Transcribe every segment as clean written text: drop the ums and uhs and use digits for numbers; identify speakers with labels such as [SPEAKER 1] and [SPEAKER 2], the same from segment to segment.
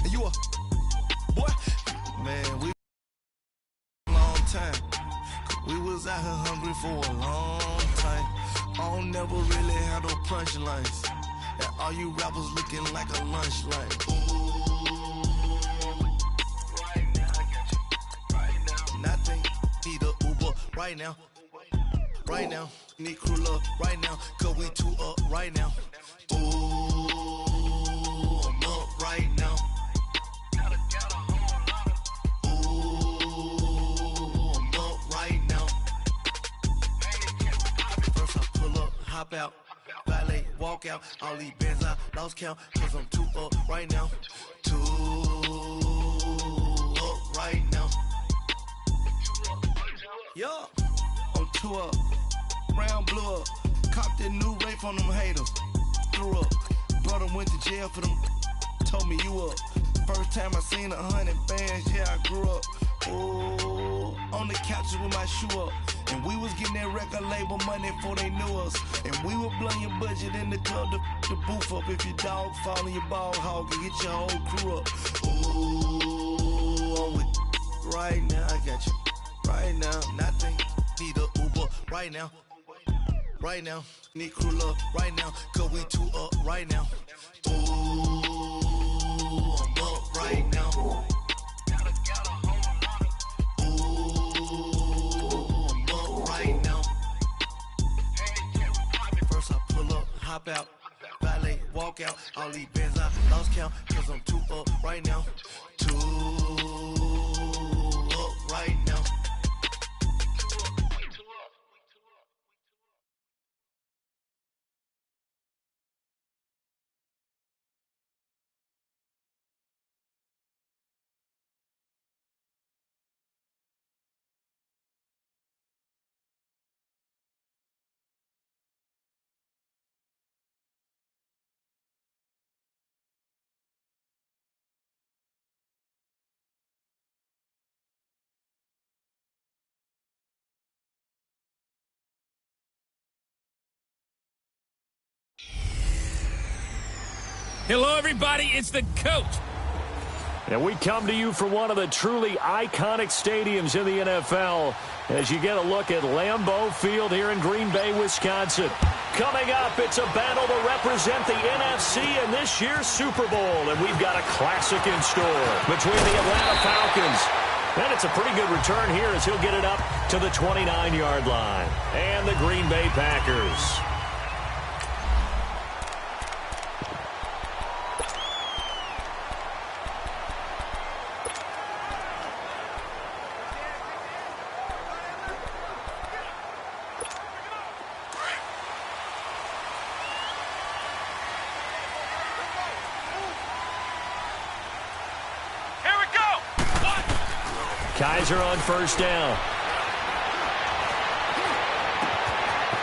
[SPEAKER 1] And you a boy, man, we long time. We was out here hungry for a long time. I don't never really have no punchlines. And all you rappers looking like a lunch line. Right now, I got you. Right now. Nothing, need a Uber right now. Right now, need crew love right now. Cause we two up right now. Ooh, I'm up right now. Ooh, I'm up right now. First I pull up, hop out, valet, walk out. All these bands I lost count. Cause I'm two up right now. Two up right now. Yo, I'm two up. Round blew up. Copped that new rape on them haters. Threw up. Brother went to jail for them. Told me you up. First time I seen 100 bands, yeah, I grew up. Ooh, on the couches with my shoe up. And we was getting that record label money before they knew us. And we were blowing your budget in the club to boof up. If your dog fall in your ball hog and get your whole crew up. Ooh, I'm with right now, I got you. Right now, nothing, need a Uber right now. Right now, need crew love right now. Cause we two up right now. Ooh, I'm up right now. Ooh, I'm up right now. First I pull up, hop out, valet, walk out. All these bands I lost count. Cause I'm two up right now. Two up right now.
[SPEAKER 2] Hello, everybody. It's the coach.
[SPEAKER 3] And we come to you from one of the truly iconic stadiums in the NFL as you get a look at Lambeau Field here in Green Bay, Wisconsin. Coming up, it's a battle to represent the NFC in this year's Super Bowl. And we've got a classic in store between the Atlanta Falcons. And it's a pretty good return here as he'll get it up to the 29-yard line. And the Green Bay Packers. Kaiser on first down.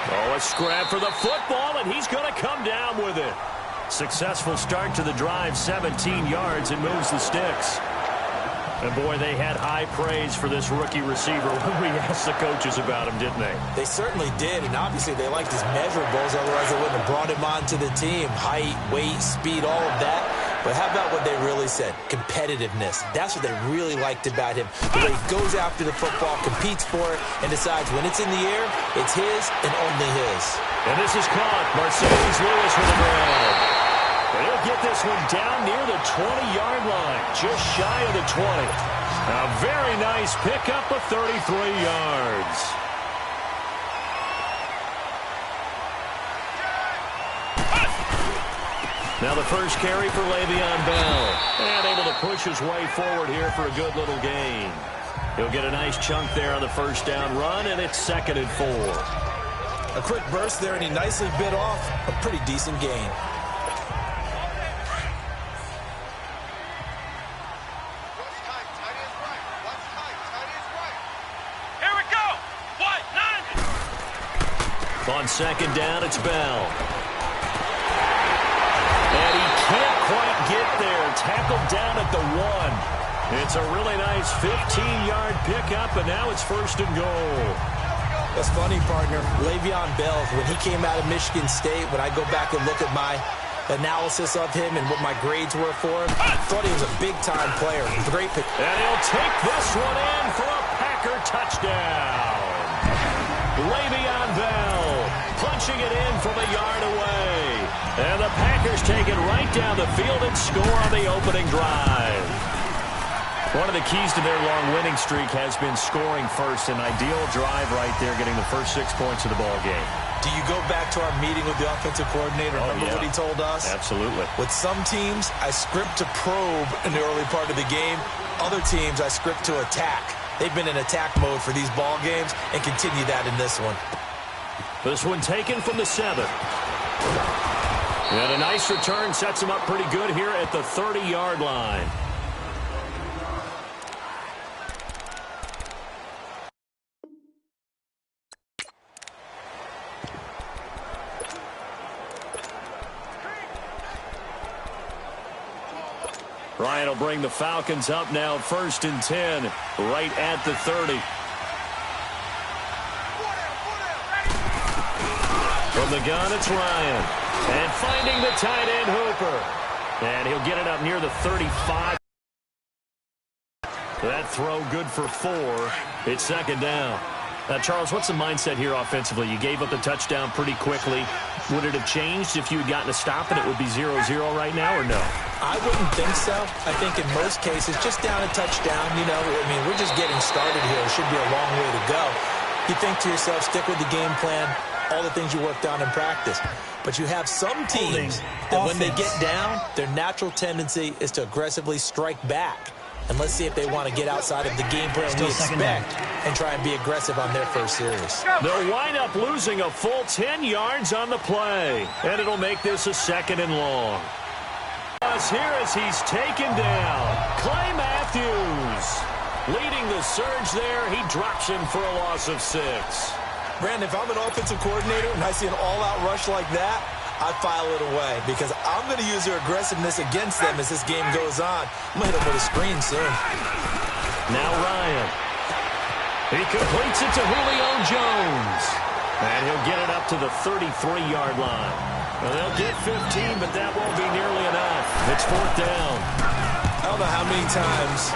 [SPEAKER 3] Oh, a scrap for the football, and he's going to come down with it. Successful start to the drive, 17 yards, and moves the sticks. And, boy, they had high praise for this rookie receiver when we asked the coaches about him, didn't they?
[SPEAKER 4] They certainly did, and obviously they liked his measurables, otherwise they wouldn't have brought him onto the team. Height, weight, speed, all of that. But how about what they really said? Competitiveness. That's what they really liked about him. The way he goes after the football, competes for it, and decides when it's in the air, it's his and only his.
[SPEAKER 3] And this is caught. Marcedes Lewis with a grab. And he'll get this one down near the 20-yard line, just shy of the 20. A very nice pickup of 33 yards. Now the first carry for Le'Veon Bell. And able to push his way forward here for a good little gain. He'll get a nice chunk there on the first down run, and it's 2nd and 4.
[SPEAKER 4] A quick burst there, and he nicely bit off a pretty decent gain.
[SPEAKER 2] Here we go. What? 9.
[SPEAKER 3] On second down, it's Bell. And he can't quite get there. Tackled down at the 1. It's a really nice 15-yard pickup, and now it's 1st and goal.
[SPEAKER 4] That's funny, partner. Le'Veon Bell, when he came out of Michigan State, when I go back and look at my analysis of him and what my grades were for him, I thought he was a big big-time player. Great pick.
[SPEAKER 3] And he'll take this one in for a Packer touchdown. Le'Veon Bell punching it in from a yard away. And the Packers take it right down the field and score on the opening drive. One of the keys to their long winning streak has been scoring first. An ideal drive right there, getting the first 6 points of the ball game.
[SPEAKER 4] Do you go back to our meeting with the offensive coordinator? Remember what he told us?
[SPEAKER 3] Absolutely.
[SPEAKER 4] With some teams, I script to probe in the early part of the game. Other teams, I script to attack. They've been in attack mode for these ball games and continue that in this one.
[SPEAKER 3] This one taken from the 7. And a nice return sets him up pretty good here at the 30-yard line. Ryan will bring the Falcons up now 1st and 10, right at the 30. From the gun, it's Ryan. And finding the tight end, Hooper. And he'll get it up near the 35. That throw good for 4. It's 2nd down. Now, Charles, what's the mindset here offensively? You gave up the touchdown pretty quickly. Would it have changed if you had gotten a stop and it would be 0-0 right now, or no?
[SPEAKER 4] I wouldn't think so. I think in most cases, just down a touchdown, we're just getting started here. It should be a long way to go. You think to yourself, stick with the game plan, all the things you worked on in practice. But you have some teams that when they get down, their natural tendency is to aggressively strike back. And let's see if they want to get outside of the game plan we expect and try and be aggressive on their first series.
[SPEAKER 3] They'll wind up losing a full 10 yards on the play. And it'll make this a 2nd and long. Here as he's taken down, Clay Matthews leading the surge there. He drops him for a loss of 6.
[SPEAKER 4] Brandon, if I'm an offensive coordinator and I see an all-out rush like that, I file it away because I'm going to use their aggressiveness against them as this game goes on. I'm going to hit them with a screen soon.
[SPEAKER 3] Now Ryan. He completes it to Julio Jones. And he'll get it up to the 33-yard line. Well, they'll get 15, but that won't be nearly enough. It's 4th down.
[SPEAKER 4] I don't know how many times,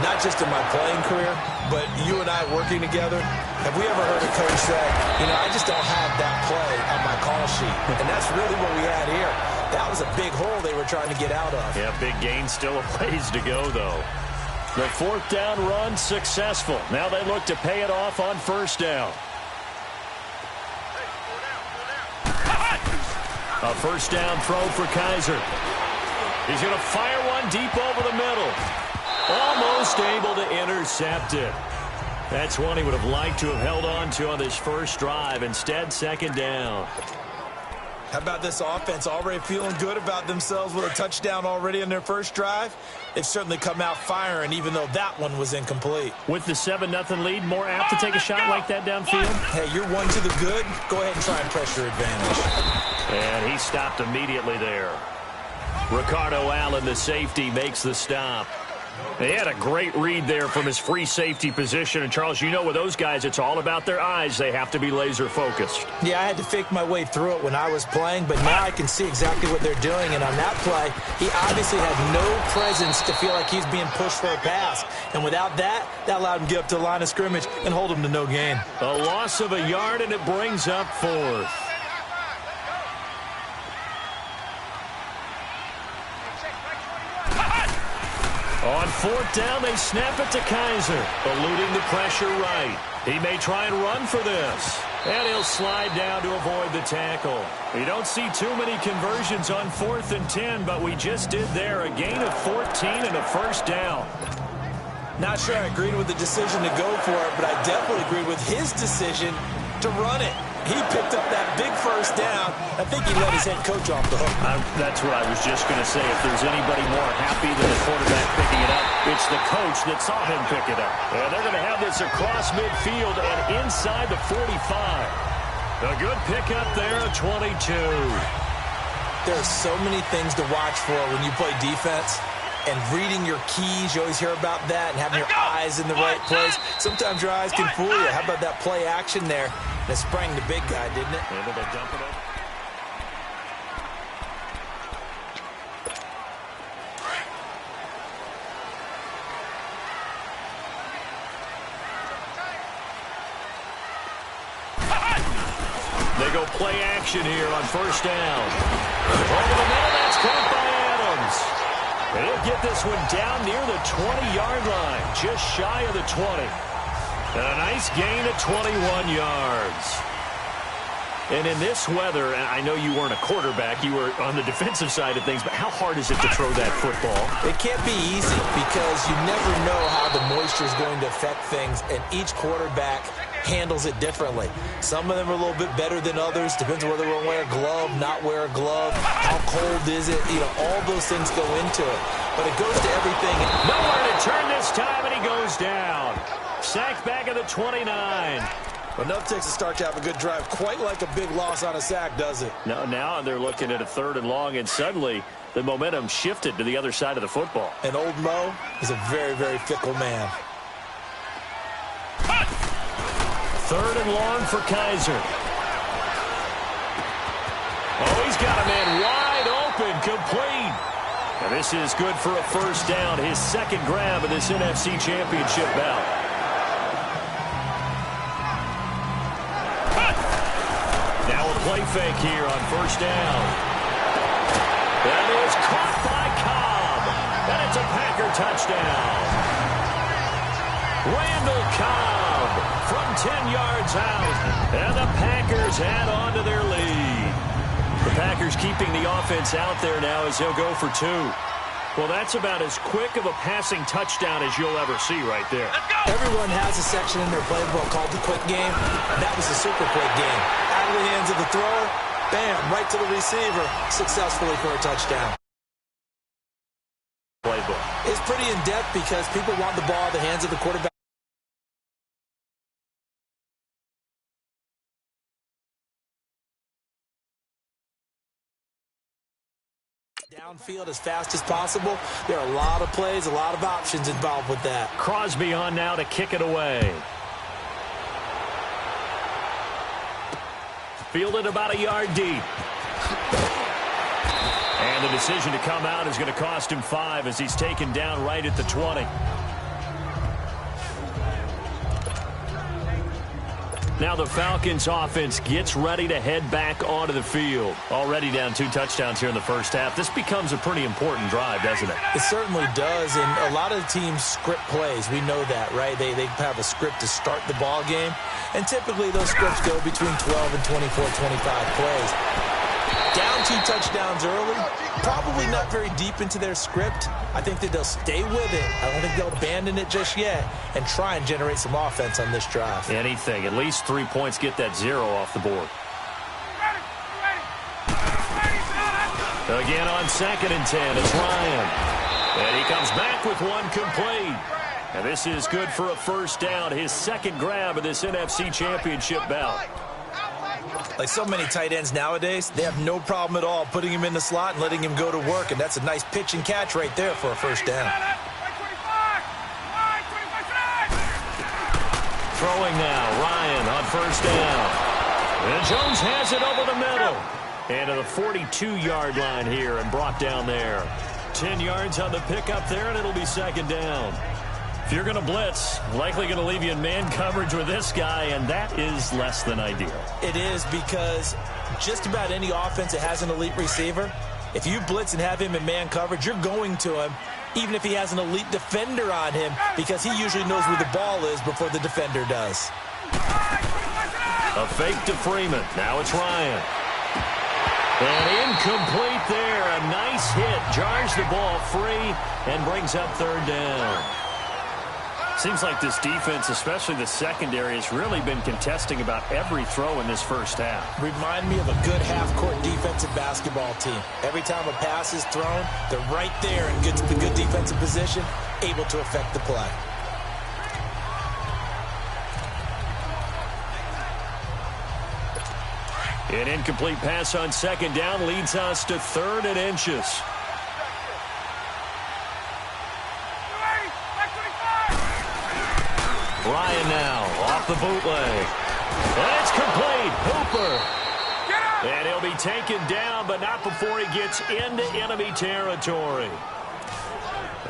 [SPEAKER 4] not just in my playing career, but you and I working together, have we ever heard a coach say, I just don't have that play on my call sheet. And that's really what we had here. That was a big hole they were trying to get out of.
[SPEAKER 3] Yeah, big gain, still a ways to go, though. The 4th down run successful. Now they look to pay it off on 1st down. A 1st down throw for Kaiser. He's going to fire one deep over the middle. Almost able to intercept it. That's one he would have liked to have held on to on this first drive. Instead, 2nd down.
[SPEAKER 4] How about this offense already feeling good about themselves with a touchdown already in their first drive? They've certainly come out firing, even though that one was incomplete.
[SPEAKER 3] With the 7-0 lead, more apt to take a shot like that downfield?
[SPEAKER 4] Hey, you're one to the good. Go ahead and try and press your advantage.
[SPEAKER 3] And he stopped immediately there. Ricardo Allen, the safety, makes the stop. He had a great read there from his free safety position. And, Charles, with those guys, it's all about their eyes. They have to be laser-focused.
[SPEAKER 4] Yeah, I had to fake my way through it when I was playing, but now I can see exactly what they're doing. And on that play, he obviously had no presence to feel like he's being pushed for a pass. And without that, that allowed him to get up to the line of scrimmage and hold him to no gain.
[SPEAKER 3] A loss of a yard, and it brings up 4th. On 4th down, they snap it to Kaiser, eluding the pressure right. He may try and run for this. And he'll slide down to avoid the tackle. You don't see too many conversions on 4th and 10, but we just did there. A gain of 14 and a 1st down.
[SPEAKER 4] Not sure I agreed with the decision to go for it, but I definitely agreed with his decision to run it. He picked up that big 1st down. I think he let his head coach off the hook.
[SPEAKER 3] That's what I was just going to say. If there's anybody more happy than the quarterback picking it up, it's the coach that saw him pick it up. And they're going to have this across midfield and inside the 45. A good pickup there, 22.
[SPEAKER 4] There are so many things to watch for when you play defense. And reading your keys, you always hear about that, and having your eyes in the right place. Sometimes your eyes can fool you. How about that play action there? And it sprang the big guy, didn't it?
[SPEAKER 3] And they dump it up. go play action here on first down. Over the middle, that's caught by Adams. And he'll get this one down near the 20-yard line, just shy of the 20. And a nice gain of 21 yards. And in this weather, I know you weren't a quarterback, you were on the defensive side of things, but how hard is it to throw that football?
[SPEAKER 4] It can't be easy because you never know how the moisture is going to affect things, and each quarterback handles it differently. Some of them are a little bit better than others. Depends on whether we'll wear a glove, not wear a glove. How cold is it? You know, all those things go into it. But it goes to everything.
[SPEAKER 3] Nowhere to turn this time, and he goes down. Sacked back at the 29.
[SPEAKER 4] Enough takes a start to have a good drive. Quite like a big loss on a sack, does it?
[SPEAKER 3] No, now they're looking at a 3rd and long, and suddenly the momentum shifted to the other side of the football.
[SPEAKER 4] And old Mo is a very, very fickle man.
[SPEAKER 3] 3rd and long for Kaiser. Oh, he's got a man wide open, complete. And this is good for a first down, his second grab of this NFC Championship bout. Play fake here on first down. That is caught by Cobb. And it's a Packer touchdown. Randall Cobb from 10 yards out. And the Packers add on to their lead. The Packers keeping the offense out there now as they'll go for 2. Well, that's about as quick of a passing touchdown as you'll ever see right there.
[SPEAKER 4] Everyone has a section in their playbook called the quick game. That was the super quick game. Out of the hands of the thrower, bam, right to the receiver, successfully for a touchdown.
[SPEAKER 3] Playbook.
[SPEAKER 4] It's pretty in-depth because people want the ball in the hands of the quarterback. Downfield as fast as possible. There are a lot of plays, a lot of options involved with that.
[SPEAKER 3] Crosby on now to kick it away. Fielded about a yard deep. And the decision to come out is going to cost him 5 as he's taken down right at the 20. Now the Falcons offense gets ready to head back onto the field. Already down 2 touchdowns here in the first half. This becomes a pretty important drive, doesn't it?
[SPEAKER 4] It certainly does, and a lot of teams script plays. We know that, right? They have a script to start the ball game, and typically those scripts go between 12 and 24, 25 plays. Down 2 touchdowns early, probably not very deep into their script. I think that they'll stay with it. I don't think they'll abandon it just yet and try and generate some offense on this drive.
[SPEAKER 3] Anything. At least 3 points, get that 0 off the board. Again on 2nd and 10, it's Ryan. And he comes back with one complete. And this is good for a first down, his second grab of this NFC Championship bout.
[SPEAKER 4] Like so many tight ends nowadays, they have no problem at all putting him in the slot and letting him go to work, and that's a nice pitch and catch right there for a first down.
[SPEAKER 3] Throwing now, Ryan on first down. And Jones has it over the middle. And to the 42-yard line here and brought down there. 10 yards on the pickup there, and it'll be second down. If you're going to blitz, likely going to leave you in man coverage with this guy, and that is less than ideal.
[SPEAKER 4] It is because just about any offense that has an elite receiver, if you blitz and have him in man coverage, you're going to him, even if he has an elite defender on him, because he usually knows where the ball is before the defender does.
[SPEAKER 3] A fake to Freeman. Now it's Ryan. And incomplete there. A nice hit. Jars the ball free and brings up 3rd down. Seems like this defense, especially the secondary, has really been contesting about every throw in this first half.
[SPEAKER 4] Remind me of a good half-court defensive basketball team. Every time a pass is thrown, they're right there in good defensive position, able to affect the play.
[SPEAKER 3] An incomplete pass on 2nd down leads us to 3rd and inches. Ryan now off the bootleg. And it's complete. Hooper. And he'll be taken down, but not before he gets into enemy territory.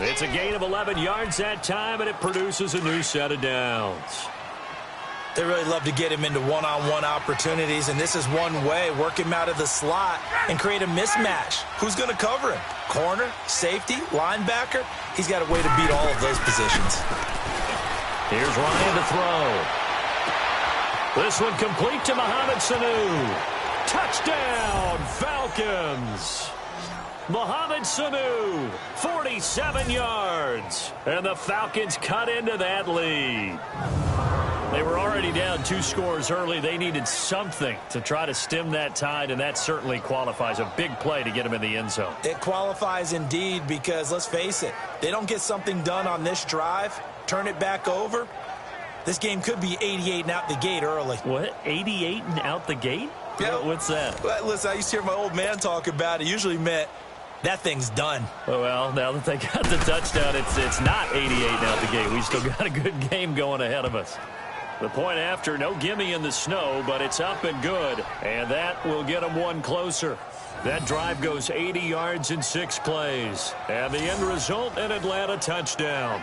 [SPEAKER 3] It's a gain of 11 yards that time, and it produces a new set of downs.
[SPEAKER 4] They really love to get him into one-on-one opportunities, and this is one way. Work him out of the slot and create a mismatch. Who's going to cover him? Corner, safety, linebacker? He's got a way to beat all of those positions.
[SPEAKER 3] Here's Ryan to throw. This one complete to Mohamed Sanu. Touchdown, Falcons. Mohamed Sanu, 47 yards. And the Falcons cut into that lead. They were already down 2 scores early. They needed something to try to stem that tide, and that certainly qualifies. A big play to get them in the end zone.
[SPEAKER 4] It qualifies indeed because, let's face it, they don't get something done on this drive, turn it back over, this game could be 88 and out the gate early.
[SPEAKER 3] What? 88 and out the gate?
[SPEAKER 4] Yeah.
[SPEAKER 3] What's that?
[SPEAKER 4] Well, listen, I used to hear my old man talk about it. Usually meant that thing's done.
[SPEAKER 3] Well, now that they got the touchdown, it's not 88 and out the gate. We still got a good game going ahead of us. The point after, no gimme in the snow, but it's up and good. And that will get them one closer. That drive goes 80 yards in 6 plays. And the end result, an Atlanta touchdown.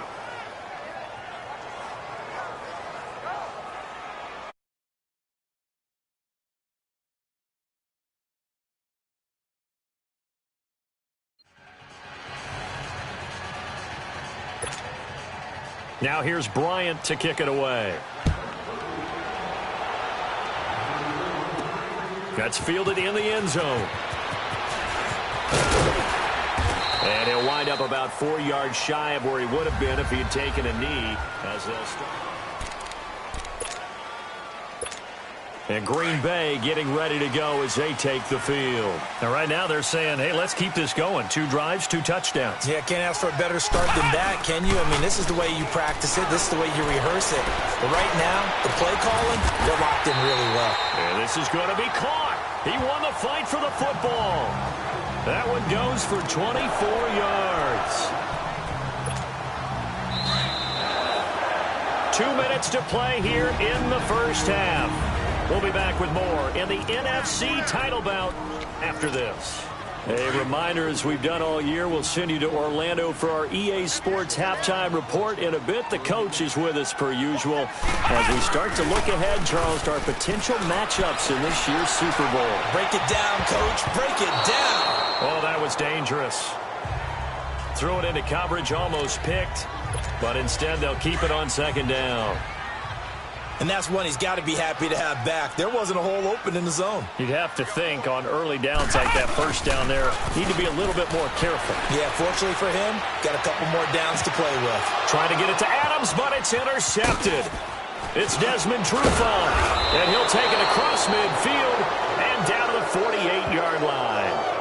[SPEAKER 3] Now here's Bryant to kick it away. That's fielded in the end zone. And he'll wind up about 4 yards shy of where he would have been if he had taken a knee as they'll start. And Green Bay getting ready to go as they take the field. And right now they're saying, hey, let's keep this going. 2 drives, 2 touchdowns.
[SPEAKER 4] Yeah, can't ask for a better start than that, can you? I mean, this is the way you practice it. This is the way you rehearse it. But right now, the play calling, they're locked in really well.
[SPEAKER 3] And this is going to be caught. He won the fight for the football. That one goes for 24 yards. 2 minutes to play here in the first half. We'll be back with more in the NFC title bout after this. A reminder, as we've done all year, we'll send you to Orlando for our EA Sports halftime report in a bit. The coach is with us per usual as we start to look ahead, Charles, to our potential matchups in this year's Super Bowl.
[SPEAKER 4] Break it down, Coach. Break it down.
[SPEAKER 3] Oh, that was dangerous. Threw it into coverage, almost picked, but instead they'll keep it on second down.
[SPEAKER 4] And that's one he's got to be happy to have back. There wasn't a hole open in the zone.
[SPEAKER 3] You'd have to think on early downs like that first down there, need to be a little bit more careful.
[SPEAKER 4] Yeah, fortunately for him, got a couple more downs to play with.
[SPEAKER 3] Trying to get it to Adams, but it's intercepted. It's Desmond Trufant, and he'll take it across midfield and down to the 48-yard line.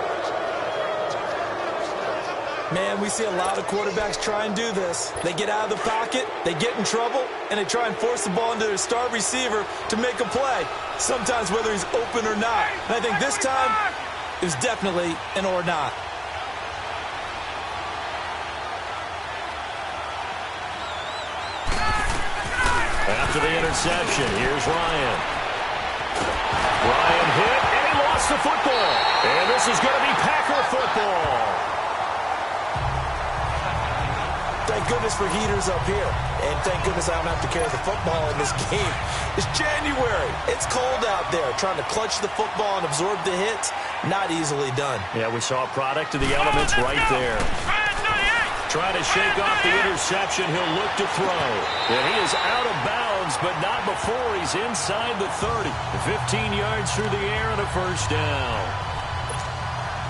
[SPEAKER 4] Man, we see a lot of quarterbacks try and do this. They get out of the pocket, they get in trouble, and they try and force the ball into their star receiver to make a play, sometimes whether he's open or not. And I think this time, it was definitely an or not.
[SPEAKER 3] After the interception, here's Ryan. Ryan hit, and he lost the football. And this is going to be Packer football.
[SPEAKER 4] Thank goodness for heaters up here. And thank goodness I don't have to carry the football in this game. It's January. It's cold out there. Trying to clutch the football and absorb the hits, not easily done.
[SPEAKER 3] Yeah, we saw a product of the elements right there. Trying to shake off the interception. He'll look to throw. And he is out of bounds, but not before he's inside the 30. 15 yards through the air and a first down.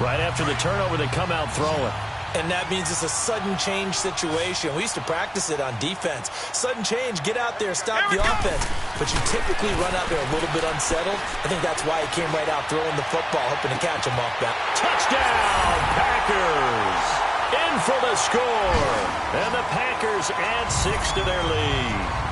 [SPEAKER 3] Right after the turnover, they come out throwing.
[SPEAKER 4] And that means it's a sudden change situation. We used to practice it on defense. Sudden change, get out there, stop the offense. But you typically run out there a little bit unsettled. I think that's why he came right out throwing the football, hoping to catch him off that.
[SPEAKER 3] Touchdown, Packers! In for the score. And the Packers add 6 to their lead.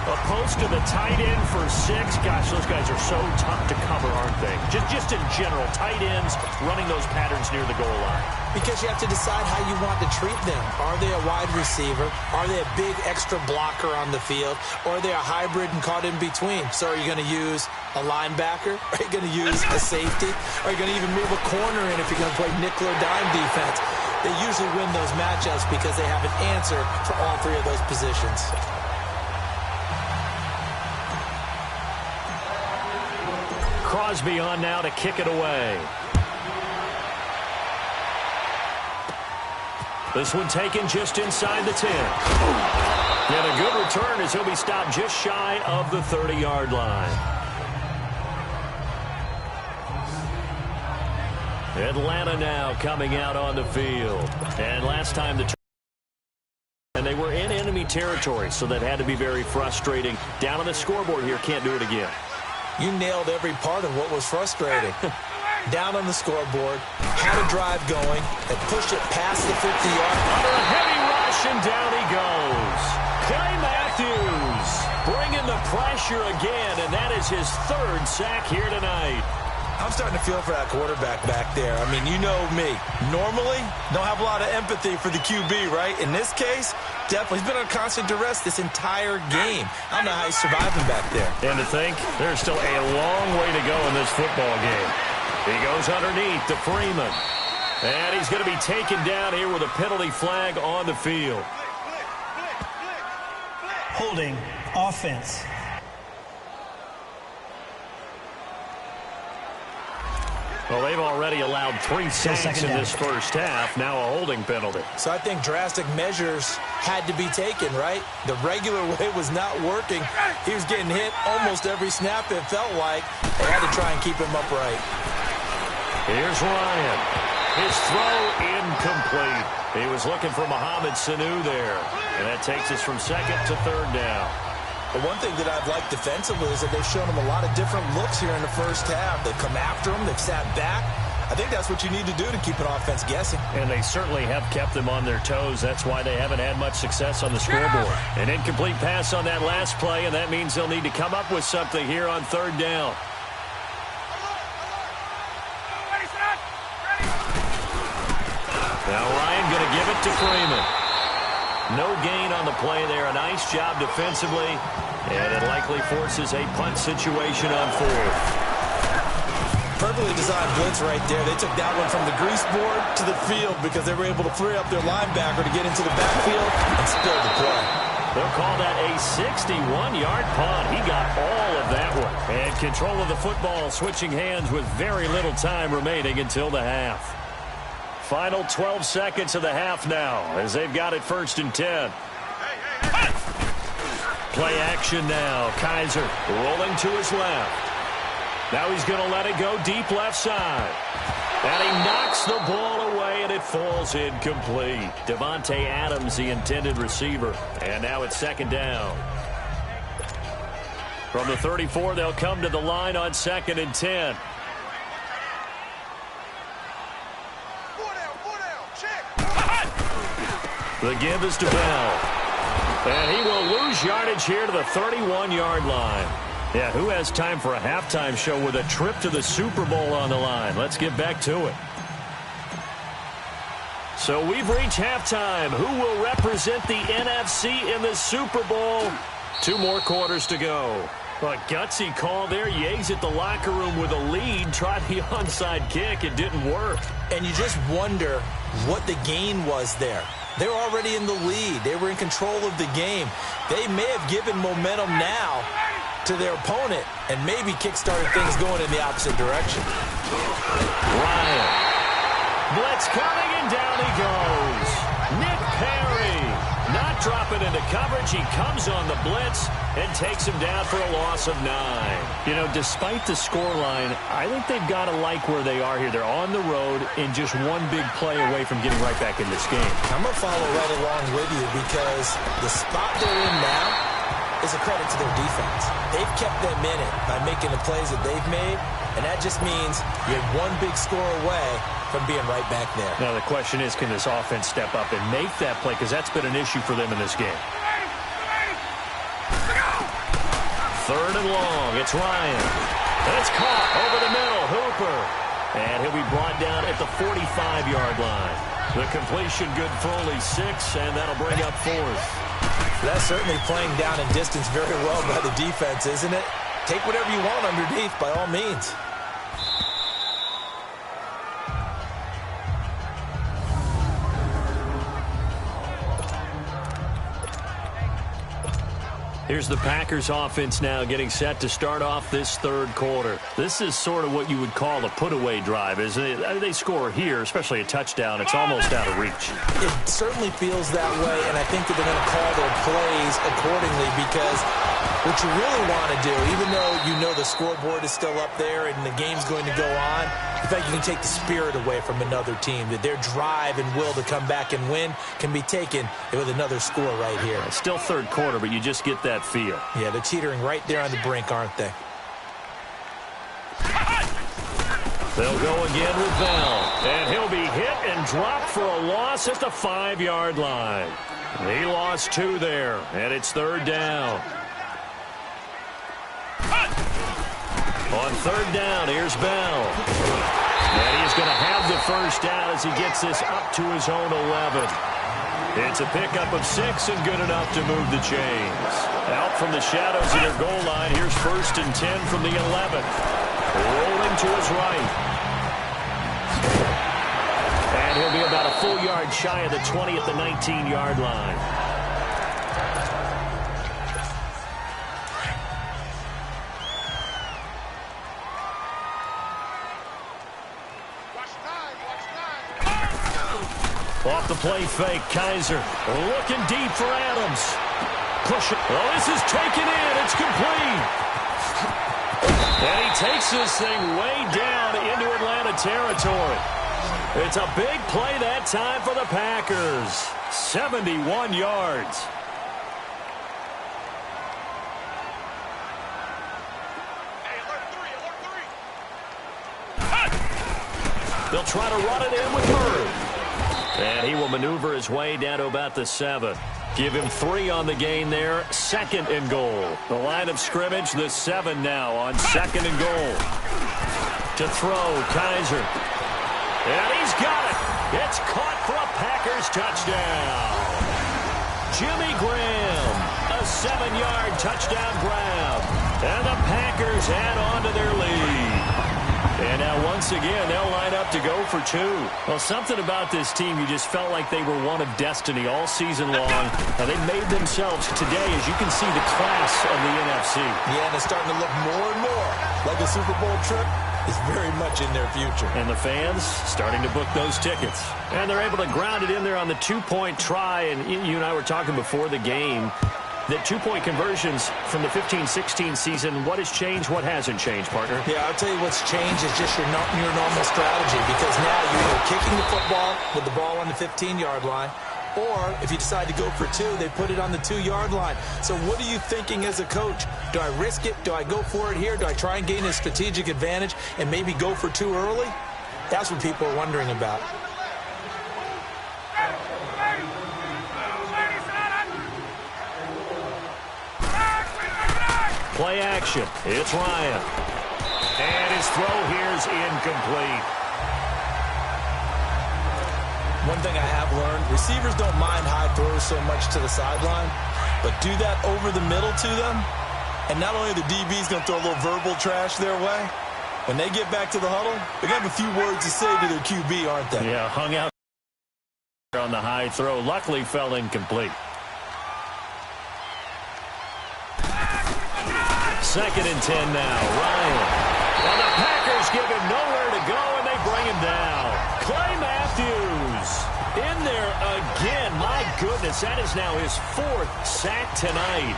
[SPEAKER 3] A post to the tight end for 6. Gosh, those guys are so tough to cover, aren't they? Just in general, tight ends running those patterns near the goal line.
[SPEAKER 4] Because you have to decide how you want to treat them. Are they a wide receiver? Are they a big extra blocker on the field? Or are they a hybrid and caught in between? So are you going to use a linebacker? Are you going to use a safety? Are you going to even move a corner in if you're going to play nickel or dime defense? They usually win those matchups because they have an answer for all 3 of those positions.
[SPEAKER 3] Crosby on now to kick it away. This one taken just inside the 10. And a good return as he'll be stopped just shy of the 30-yard line. Atlanta now coming out on the field. And last time and they were in enemy territory, so that had to be very frustrating. Down on the scoreboard here, can't do it again.
[SPEAKER 4] You nailed every part of what was frustrating. Down on the scoreboard, had a drive going, and pushed it past the 50-yard.
[SPEAKER 3] Under a heavy rush, and down he goes. Clay Matthews bringing the pressure again, and that is his third sack here tonight.
[SPEAKER 4] I'm starting to feel for that quarterback back there. I mean, you know me. Normally, don't have a lot of empathy for the QB, right? In this case, definitely. He's been on constant duress this entire game. I don't know how he's surviving back there.
[SPEAKER 3] And to think, there's still a long way to go in this football game. He goes underneath to Freeman. And he's going to be taken down here with a penalty flag on the field.
[SPEAKER 5] Holding offense.
[SPEAKER 3] Well, they've already allowed 3 sacks in this first half. Now a holding penalty.
[SPEAKER 4] So I think drastic measures had to be taken, right? The regular way was not working. He was getting hit almost every snap, it felt like. They had to try and keep him upright.
[SPEAKER 3] Here's Ryan. His throw incomplete. He was looking for Mohamed Sanu there. And that takes us from second to third down.
[SPEAKER 4] But one thing that I've liked defensively is that they've shown him a lot of different looks here in the first half. They've come after him. They've sat back. I think that's what you need to do to keep an offense guessing.
[SPEAKER 3] And they certainly have kept them on their toes. That's why they haven't had much success on the scoreboard. An incomplete pass on that last play, and that means they'll need to come up with something here on third down. Now Ryan going to give it to Freeman. No gain on the play there. A nice job defensively. And it likely forces a punt situation on fourth.
[SPEAKER 4] Perfectly designed blitz right there. They took that one from the grease board to the field because they were able to free up their linebacker to get into the backfield and spill the play.
[SPEAKER 3] They'll call that a 61-yard punt. He got all of that one. And control of the football switching hands with very little time remaining until the half. Final 12 seconds of the half now as they've got it 1st and 10. Play action now. Kaiser rolling to his left. Now he's going to let it go deep left side. And he knocks the ball away, and it falls incomplete. Devontae Adams, the intended receiver. And now it's 2nd down. From the 34, they'll come to the line on 2nd and 10. The give is to Bell. And he will lose yardage here to the 31-yard line. Yeah, who has time for a halftime show with a trip to the Super Bowl on the line? Let's get back to it. So we've reached halftime. Who will represent the NFC in the Super Bowl? 2 more quarters to go. A gutsy call there. You exit the locker room with a lead. Try the onside kick. It didn't work.
[SPEAKER 4] And you just wonder what the gain was there. They were already in the lead. They were in control of the game. They may have given momentum now to their opponent and maybe kick-started things going in the opposite direction.
[SPEAKER 3] Ryan. Blitz coming, and down he goes. Nick Perry not dropping into coverage. He comes on the blitz and takes him down for a loss of 9. You know, despite the scoreline, I think they've got to like where they are here. They're on the road and just one big play away from getting right back in this game.
[SPEAKER 4] I'm going to follow right along with you because the spot they're in now is a credit to their defense. They've kept them in it by making the plays that they've made, and that just means you're one big score away from being right back there.
[SPEAKER 3] Now the question is, can this offense step up and make that play? Because that's been an issue for them in this game. 3rd and long. It's Ryan. And it's caught over the middle. Hooper. And he'll be brought down at the 45-yard line. The completion good for only 6, and that'll bring up 4th.
[SPEAKER 4] That's certainly playing down in distance very well by the defense, isn't it? Take whatever you want underneath by all means.
[SPEAKER 3] Here's the Packers offense now getting set to start off this third quarter. This is sort of what you would call a put-away drive, isn't it? They score here, especially a touchdown. It's almost out of reach.
[SPEAKER 4] It certainly feels that way, and I think that they're going to call their plays accordingly because what you really want to do, even though you know the scoreboard is still up there and the game's going to go on, in fact, you can take the spirit away from another team, that their drive and will to come back and win can be taken with another score right here.
[SPEAKER 3] It's still third quarter, but you just get that feel.
[SPEAKER 4] Yeah, they're teetering right there on the brink, aren't they?
[SPEAKER 3] They'll go again with Bell, and he'll be hit and dropped for a loss at the 5-yard line. He lost 2 there, and it's third down. On third down, here's Bell. And he's going to have the first down as he gets this up to his own 11. It's a pickup of 6 and good enough to move the chains. Out from the shadows of their goal line, here's 1st and 10 from the 11. Rolling to his right. And he'll be about a full yard shy of the 20 at the 19-yard line. Off the play fake, Kaiser looking deep for Adams. Push it. Oh, this is taken in. It's complete. And he takes this thing way down into Atlanta territory. It's a big play that time for the Packers. 71 yards. They'll try to run it in with Murray. And he will maneuver his way down to about the 7. Give him 3 on the gain there. 2nd and goal. The line of scrimmage, the 7 now on 2nd and goal. To throw, Kaiser. And he's got it. It's caught for a Packers touchdown. Jimmy Graham, a 7-yard touchdown grab. And the Packers add on to their lead. And now once again, they'll line up to go for 2. Well, something about this team, you just felt like they were one of destiny all season long. Now, they made themselves today, as you can see, the class of the NFC.
[SPEAKER 4] Yeah, and it's starting to look more and more like a Super Bowl trip is very much in their future.
[SPEAKER 3] And the fans starting to book those tickets. And they're able to ground it in there on the 2-point try. And you and I were talking before the game that 2-point conversions from the 15-16 season, what has changed, what hasn't changed, partner?
[SPEAKER 4] Yeah, I'll tell you what's changed is just your normal strategy, because now you're either kicking the football with the ball on the 15-yard line, or if you decide to go for 2, they put it on the 2-yard line. So what are you thinking as a coach? Do I risk it? Do I go for it here? Do I try and gain a strategic advantage and maybe go for 2 early? That's what people are wondering about.
[SPEAKER 3] Play action. It's Ryan. And his throw here's incomplete.
[SPEAKER 4] One thing I have learned, receivers don't mind high throws so much to the sideline, but do that over the middle to them, and not only are the DBs going to throw a little verbal trash their way, when they get back to the huddle, they're going to have a few words to say to their QB, aren't they?
[SPEAKER 3] Yeah, hung out on the high throw. Luckily fell incomplete. 2nd and 10 now. Ryan. And the Packers give him nowhere to go, and they bring him down. Clay Matthews in there again. My goodness, that is now his 4th sack tonight.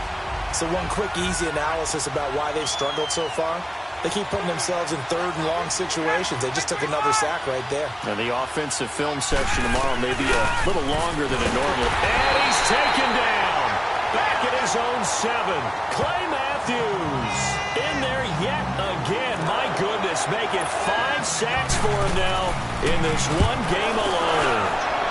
[SPEAKER 4] So one quick, easy analysis about why they've struggled so far. They keep putting themselves in 3rd and long situations. They just took another sack right there.
[SPEAKER 3] And the offensive film session tomorrow may be a little longer than a normal. And he's taken down. Back at his own 7. Clay Matthews in there yet again. My goodness, make it 5 sacks for him now in this one game alone.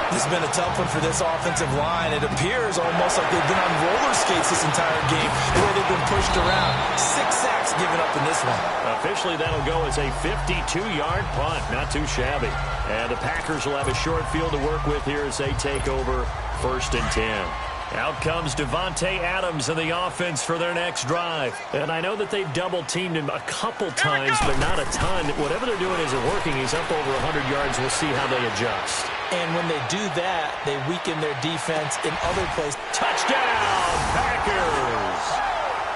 [SPEAKER 4] This has been a tough one for this offensive line. It appears almost like they've been on roller skates this entire game, the way they've been pushed around. 6 sacks given up in this one.
[SPEAKER 3] Officially, that'll go as a 52-yard punt. Not too shabby. And the Packers will have a short field to work with here as they take over 1st and 10. Out comes Devontae Adams in the offense for their next drive. And I know that they've double-teamed him a couple times, but not a ton. Whatever they're doing isn't working. He's up over 100 yards. We'll see how they adjust.
[SPEAKER 4] And when they do that, they weaken their defense in other places.
[SPEAKER 3] Touchdown, Packers!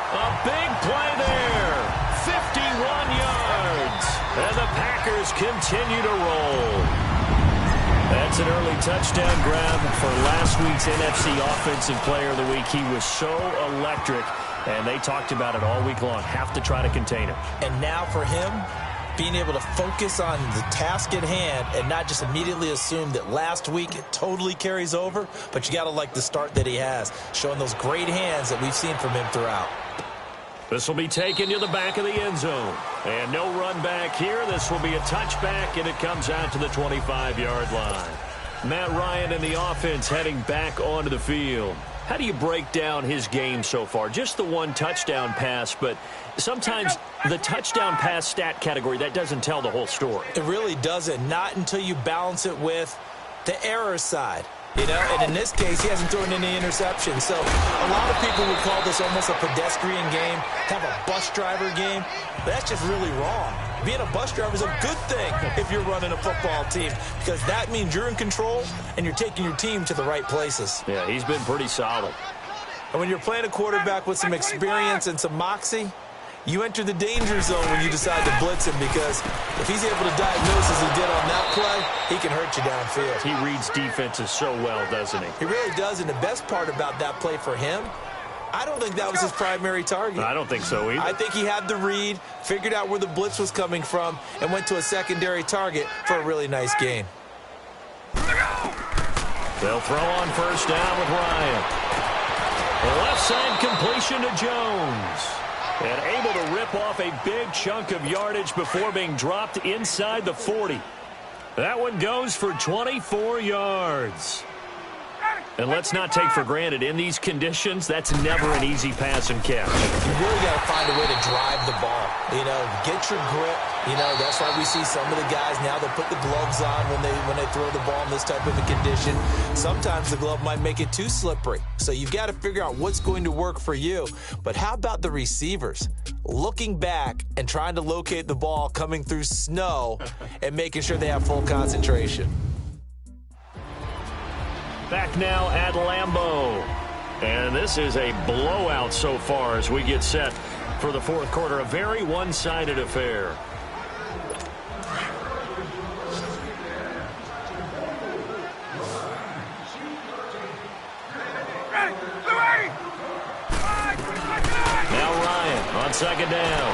[SPEAKER 3] A big play there. 51 yards. And the Packers continue to roll. That's an early touchdown grab for last week's NFC Offensive Player of the Week. He was so electric, and they talked about it all week long. Have to try to contain him.
[SPEAKER 4] And now for him, being able to focus on the task at hand and not just immediately assume that last week it totally carries over, but you got to like the start that he has, showing those great hands that we've seen from him throughout.
[SPEAKER 3] This will be taken to the back of the end zone. And no run back here. This will be a touchback, and it comes out to the 25-yard line. Matt Ryan and the offense heading back onto the field. How do you break down his game so far? Just the one touchdown pass, but sometimes the touchdown pass stat category, that doesn't tell the whole story.
[SPEAKER 4] It really doesn't. Not until you balance it with the error side. You know, and in this case, he hasn't thrown any interceptions. So a lot of people would call this almost a pedestrian game, have a bus driver game. But that's just really wrong. Being a bus driver is a good thing if you're running a football team, because that means you're in control and you're taking your team to the right places.
[SPEAKER 3] Yeah, he's been pretty solid.
[SPEAKER 4] And when you're playing a quarterback with some experience and some moxie, you enter the danger zone when you decide to blitz him, because if he's able to diagnose as he did on that play, he can hurt you downfield.
[SPEAKER 3] He reads defenses so well, doesn't he?
[SPEAKER 4] He really does, and the best part about that play for him, I don't think that was his primary target.
[SPEAKER 3] I don't think so either.
[SPEAKER 4] I think he had the read, figured out where the blitz was coming from, and went to a secondary target for a really nice gain.
[SPEAKER 3] They'll throw on first down with Ryan. The left side completion to Jones. And able to rip off a big chunk of yardage before being dropped inside the 40. That one goes for 24 yards. And let's not take for granted, in these conditions, that's never an easy pass and catch.
[SPEAKER 4] You really got to find a way to drive the ball. You know, get your grip. You know, that's why we see some of the guys now that put the gloves on when they throw the ball in this type of a condition. Sometimes the glove might make it too slippery. So you've got to figure out what's going to work for you. But how about the receivers? Looking back and trying to locate the ball coming through snow and making sure they have full concentration.
[SPEAKER 3] Back now at Lambeau. And this is a blowout so far as we get set for the fourth quarter. A very one-sided affair. Now Ryan on second down.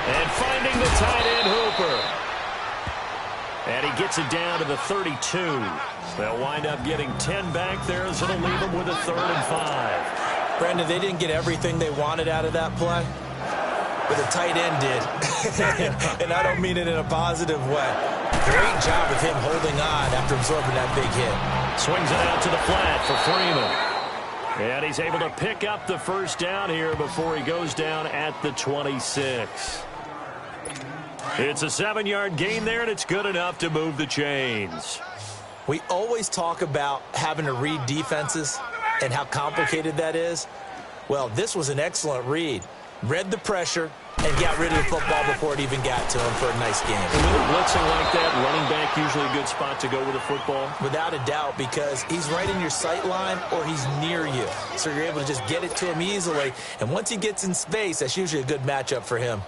[SPEAKER 3] And finding the tight end Hooper. And he gets it down to the 32. They'll wind up getting 10 back there, so it'll leave them with a 3rd and 5.
[SPEAKER 4] Brandon, they didn't get everything they wanted out of that play, but the tight end did. And I don't mean it in a positive way. Great job of him holding on after absorbing that big hit.
[SPEAKER 3] Swings it out to the flat for Freeman. And he's able to pick up the first down here before he goes down at the 26. It's a 7-yard gain there, and it's good enough to move the chains.
[SPEAKER 4] We always talk about having to read defenses and how complicated that is. Well, this was an excellent read. Read the pressure and got rid of the football before it even got to him for a nice game.
[SPEAKER 3] And when they're blitzing like that, running back usually a good spot to go with the football?
[SPEAKER 4] Without a doubt, because he's right in your sight line or he's near you. So you're able to just get it to him easily. And once he gets in space, that's usually a good matchup for him.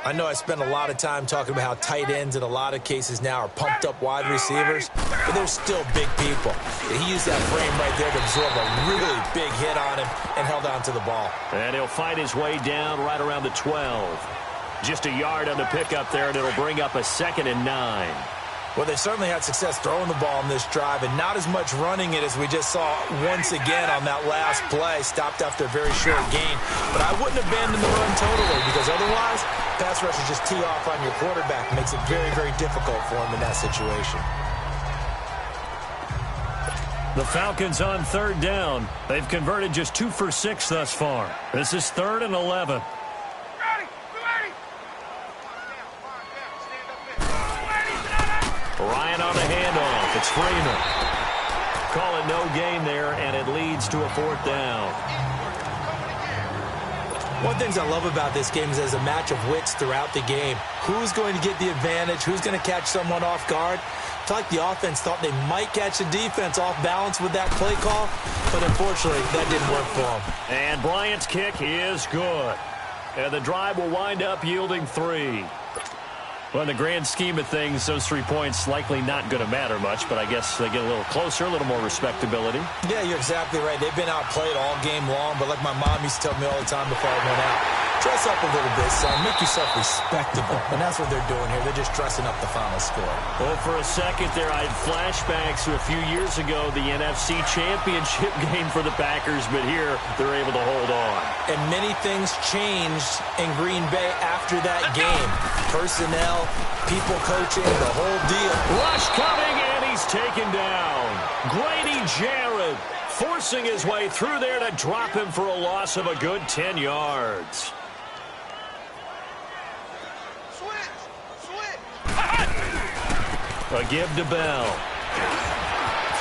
[SPEAKER 4] I know I spend a lot of time talking about how tight ends in a lot of cases now are pumped up wide receivers, but they're still big people. He used that frame right there to absorb a really big hit on him and held on to the ball.
[SPEAKER 3] And he'll fight his way down right around the 12. Just a yard on the pickup there, and it'll bring up a 2nd and 9.
[SPEAKER 4] Well, they certainly had success throwing the ball in this drive, and not as much running it as we just saw once again on that last play. Stopped after a very short gain. But I wouldn't abandon the run totally, because otherwise, pass rushers just tee off on your quarterback. It makes it very, very difficult for him in that situation.
[SPEAKER 3] The Falcons on 3rd down. They've converted just 2 for 6 thus far. This is 3rd and 11. Ryan on the handoff. It's Freeman. Call it no gain there, and it leads to a 4th down.
[SPEAKER 4] One of the things I love about this game is there's a match of wits throughout the game. Who's going to get the advantage? Who's going to catch someone off guard? looked like the offense thought they might catch the defense off balance with that play call, but unfortunately, that didn't work for them.
[SPEAKER 3] And Bryant's kick is good. And the drive will wind up yielding 3. Well, in the grand scheme of things, those 3 points likely not going to matter much, but I guess they get a little closer, a little more respectability.
[SPEAKER 4] Yeah, you're exactly right. They've been outplayed all game long, but like my mom used to tell me all the time before I went out, dress up a little bit, son. Make yourself respectable. And that's what they're doing here. They're just dressing up the final score.
[SPEAKER 3] Well, for a second there, I had flashbacks to a few years ago, the NFC Championship game for the Packers, but here they're able to hold on.
[SPEAKER 4] And many things changed in Green Bay after that game. Personnel, people coaching, the whole deal.
[SPEAKER 3] Rush coming, and he's taken down. Grady Jarrett forcing his way through there to drop him for a loss of a good 10 yards. A give to Bell.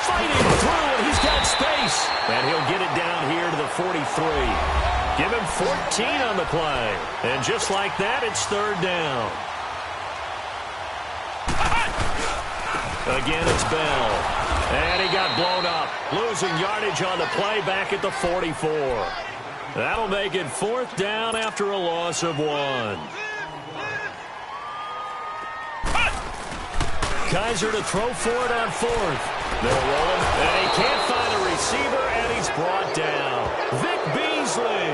[SPEAKER 3] Fighting through, and he's got space. And he'll get it down here to the 43. Give him 14 on the play. And just like that, it's 3rd down. Again, it's Bell. And he got blown up. Losing yardage on the play back at the 44. That'll make it 4th down after a loss of 1. Kaiser to throw for it on 4th. They'll roll him, and he can't find a receiver, and he's brought down. Vic Beasley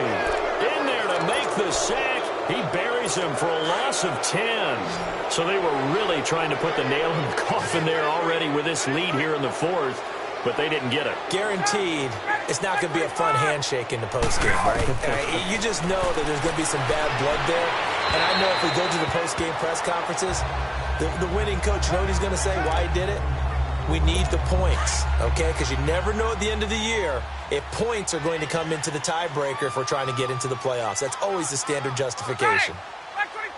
[SPEAKER 3] in there to make the sack. He buries him for a loss of 10. So they were really trying to put the nail in the coffin there already with this lead here in the 4th, but they didn't get it.
[SPEAKER 4] Guaranteed, it's not going to be a fun handshake in the postgame, right? You just know that there's going to be some bad blood there. And I know if we go to the postgame press conferences, the winning coach, you know what he's going to say, why he did it? We need the points, okay? Because you never know at the end of the year if points are going to come into the tiebreaker if we're trying to get into the playoffs. That's always the standard justification.
[SPEAKER 2] Back 25!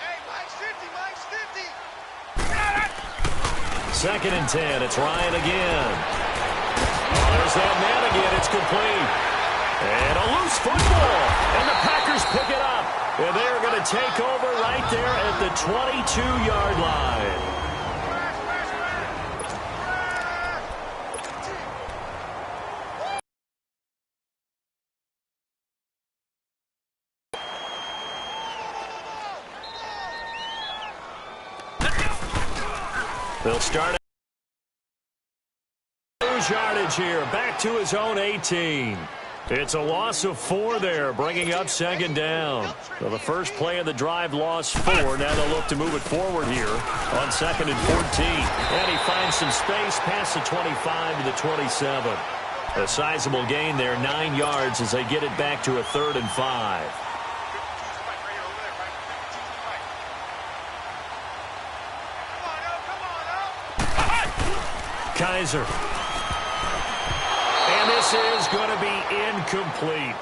[SPEAKER 6] Hey, Mike's 50, Mike's 50.
[SPEAKER 3] 2nd and 10. It's Ryan again. There's that man again. It's complete. And a loose football. And the Packers pick it up. And they're going to take over right there at the 22-yard line. They'll start it. Lose yardage here. Back to his own 18. It's a loss of 4 there, bringing up 2nd down. So the first play of the drive lost 4. Now they'll look to move it forward here on 2nd and 14. And he finds some space past the 25 to the 27. A sizable gain there, 9 yards as they get it back to a 3rd and 5. Kaiser. And this is going to be incomplete.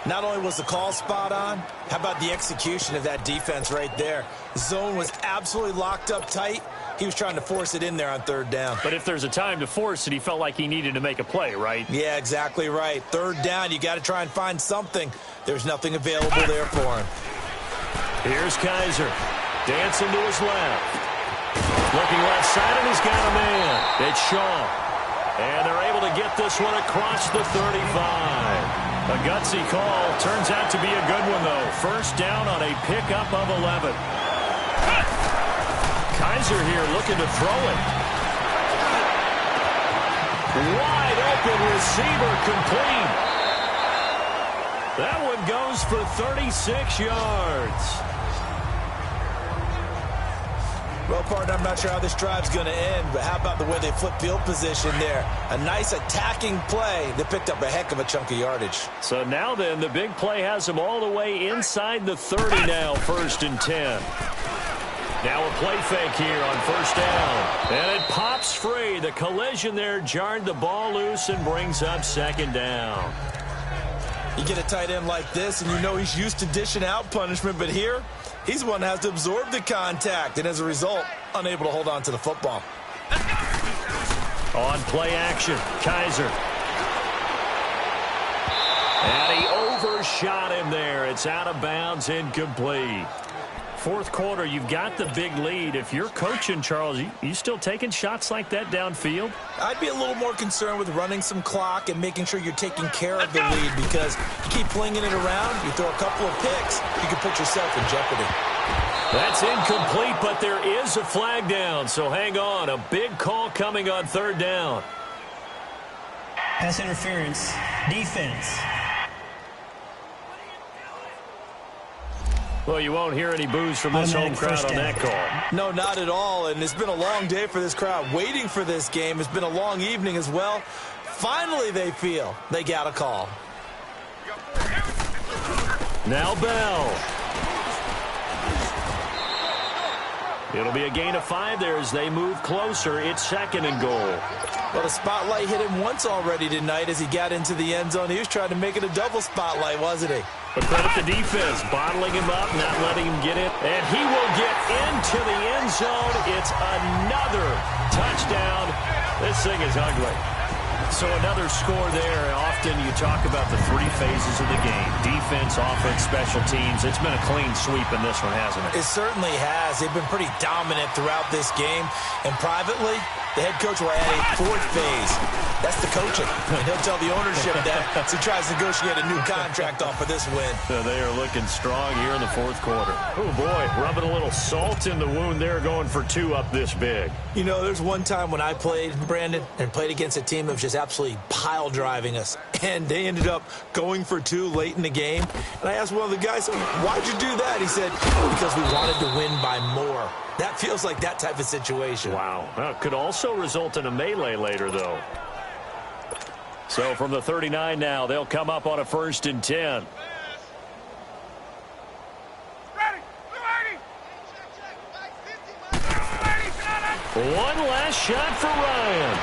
[SPEAKER 4] Not only was the call spot on, how about the execution of that defense right there? The zone was absolutely locked up tight. He was trying to force it in there on 3rd down.
[SPEAKER 3] But if there's a time to force it, he felt like he needed to make a play, right?
[SPEAKER 4] Yeah, exactly right. 3rd down, you got to try and find something. There's nothing available there for him.
[SPEAKER 3] Here's Kaiser. Dancing to his left. Looking left side, and he's got a man. It's Shaw. And they're able to get this one across the 35. A gutsy call. Turns out to be a good one, though. 1st down on a pickup of 11. Kaiser here looking to throw it. Wide open receiver complete. That one goes for 36 yards.
[SPEAKER 4] Well, partner, I'm not sure how this drive's going to end, but how about the way they flip field position there? A nice attacking play that picked up a heck of a chunk of yardage.
[SPEAKER 3] So now then, the big play has them all the way inside the 30 now, 1st and 10. Now a play fake here on 1st down. And it pops free. The collision there jarred the ball loose and brings up 2nd down.
[SPEAKER 4] You get a tight end like this, and you know he's used to dishing out punishment, but here, he's the one that has to absorb the contact, and as a result, unable to hold on to the football.
[SPEAKER 3] On play action, Kaiser. And he overshot him there. It's out of bounds, incomplete. fourth quarter. You've got the big lead. If you're coaching, Charles, you still taking shots like that downfield?
[SPEAKER 4] I'd be a little more concerned with running some clock and making sure you're taking care of the lead, because you keep flinging it around, you throw a couple of picks, you can put yourself in jeopardy.
[SPEAKER 3] That's incomplete, but there is a flag down, so hang on. A big call coming on third down.
[SPEAKER 5] Pass interference. Defense.
[SPEAKER 3] Well, you won't hear any boos from this home crowd on that call.
[SPEAKER 4] No, not at all, and it's been a long day for this crowd waiting for this game. It's been a long evening as well. Finally, they feel they got a call.
[SPEAKER 3] Now Bell. It'll be a gain of 5 there as they move closer. It's second and goal.
[SPEAKER 4] Well, the spotlight hit him once already tonight as he got into the end zone. He was trying to make it a double spotlight, wasn't he?
[SPEAKER 3] But credit the defense, bottling him up, not letting him get it. And he will get into the end zone. It's another touchdown. This thing is ugly. So another score there. Often you talk about the 3 phases of the game. Defense, offense, special teams. It's been a clean sweep in this one, hasn't it?
[SPEAKER 4] It certainly has. They've been pretty dominant throughout this game. And privately, the head coach will add a 4th phase. That's the coaching. And he'll tell the ownership that as he tries to negotiate a new contract off for this win.
[SPEAKER 3] So they are looking strong here in the fourth quarter. Oh, boy, rubbing a little salt in the wound there, going for 2 up this big.
[SPEAKER 4] You know, there's one time when I played, Brandon, and played against a team that was just absolutely pile driving us. And they ended up going for 2 late in the game. And I asked one of the guys, why'd you do that? He said, because we wanted to win by more. That feels like that type of situation.
[SPEAKER 3] Wow. Well, it could also result in a melee later, though. So from the 39 now, they'll come up on a 1st and 10. One last shot for Ryan.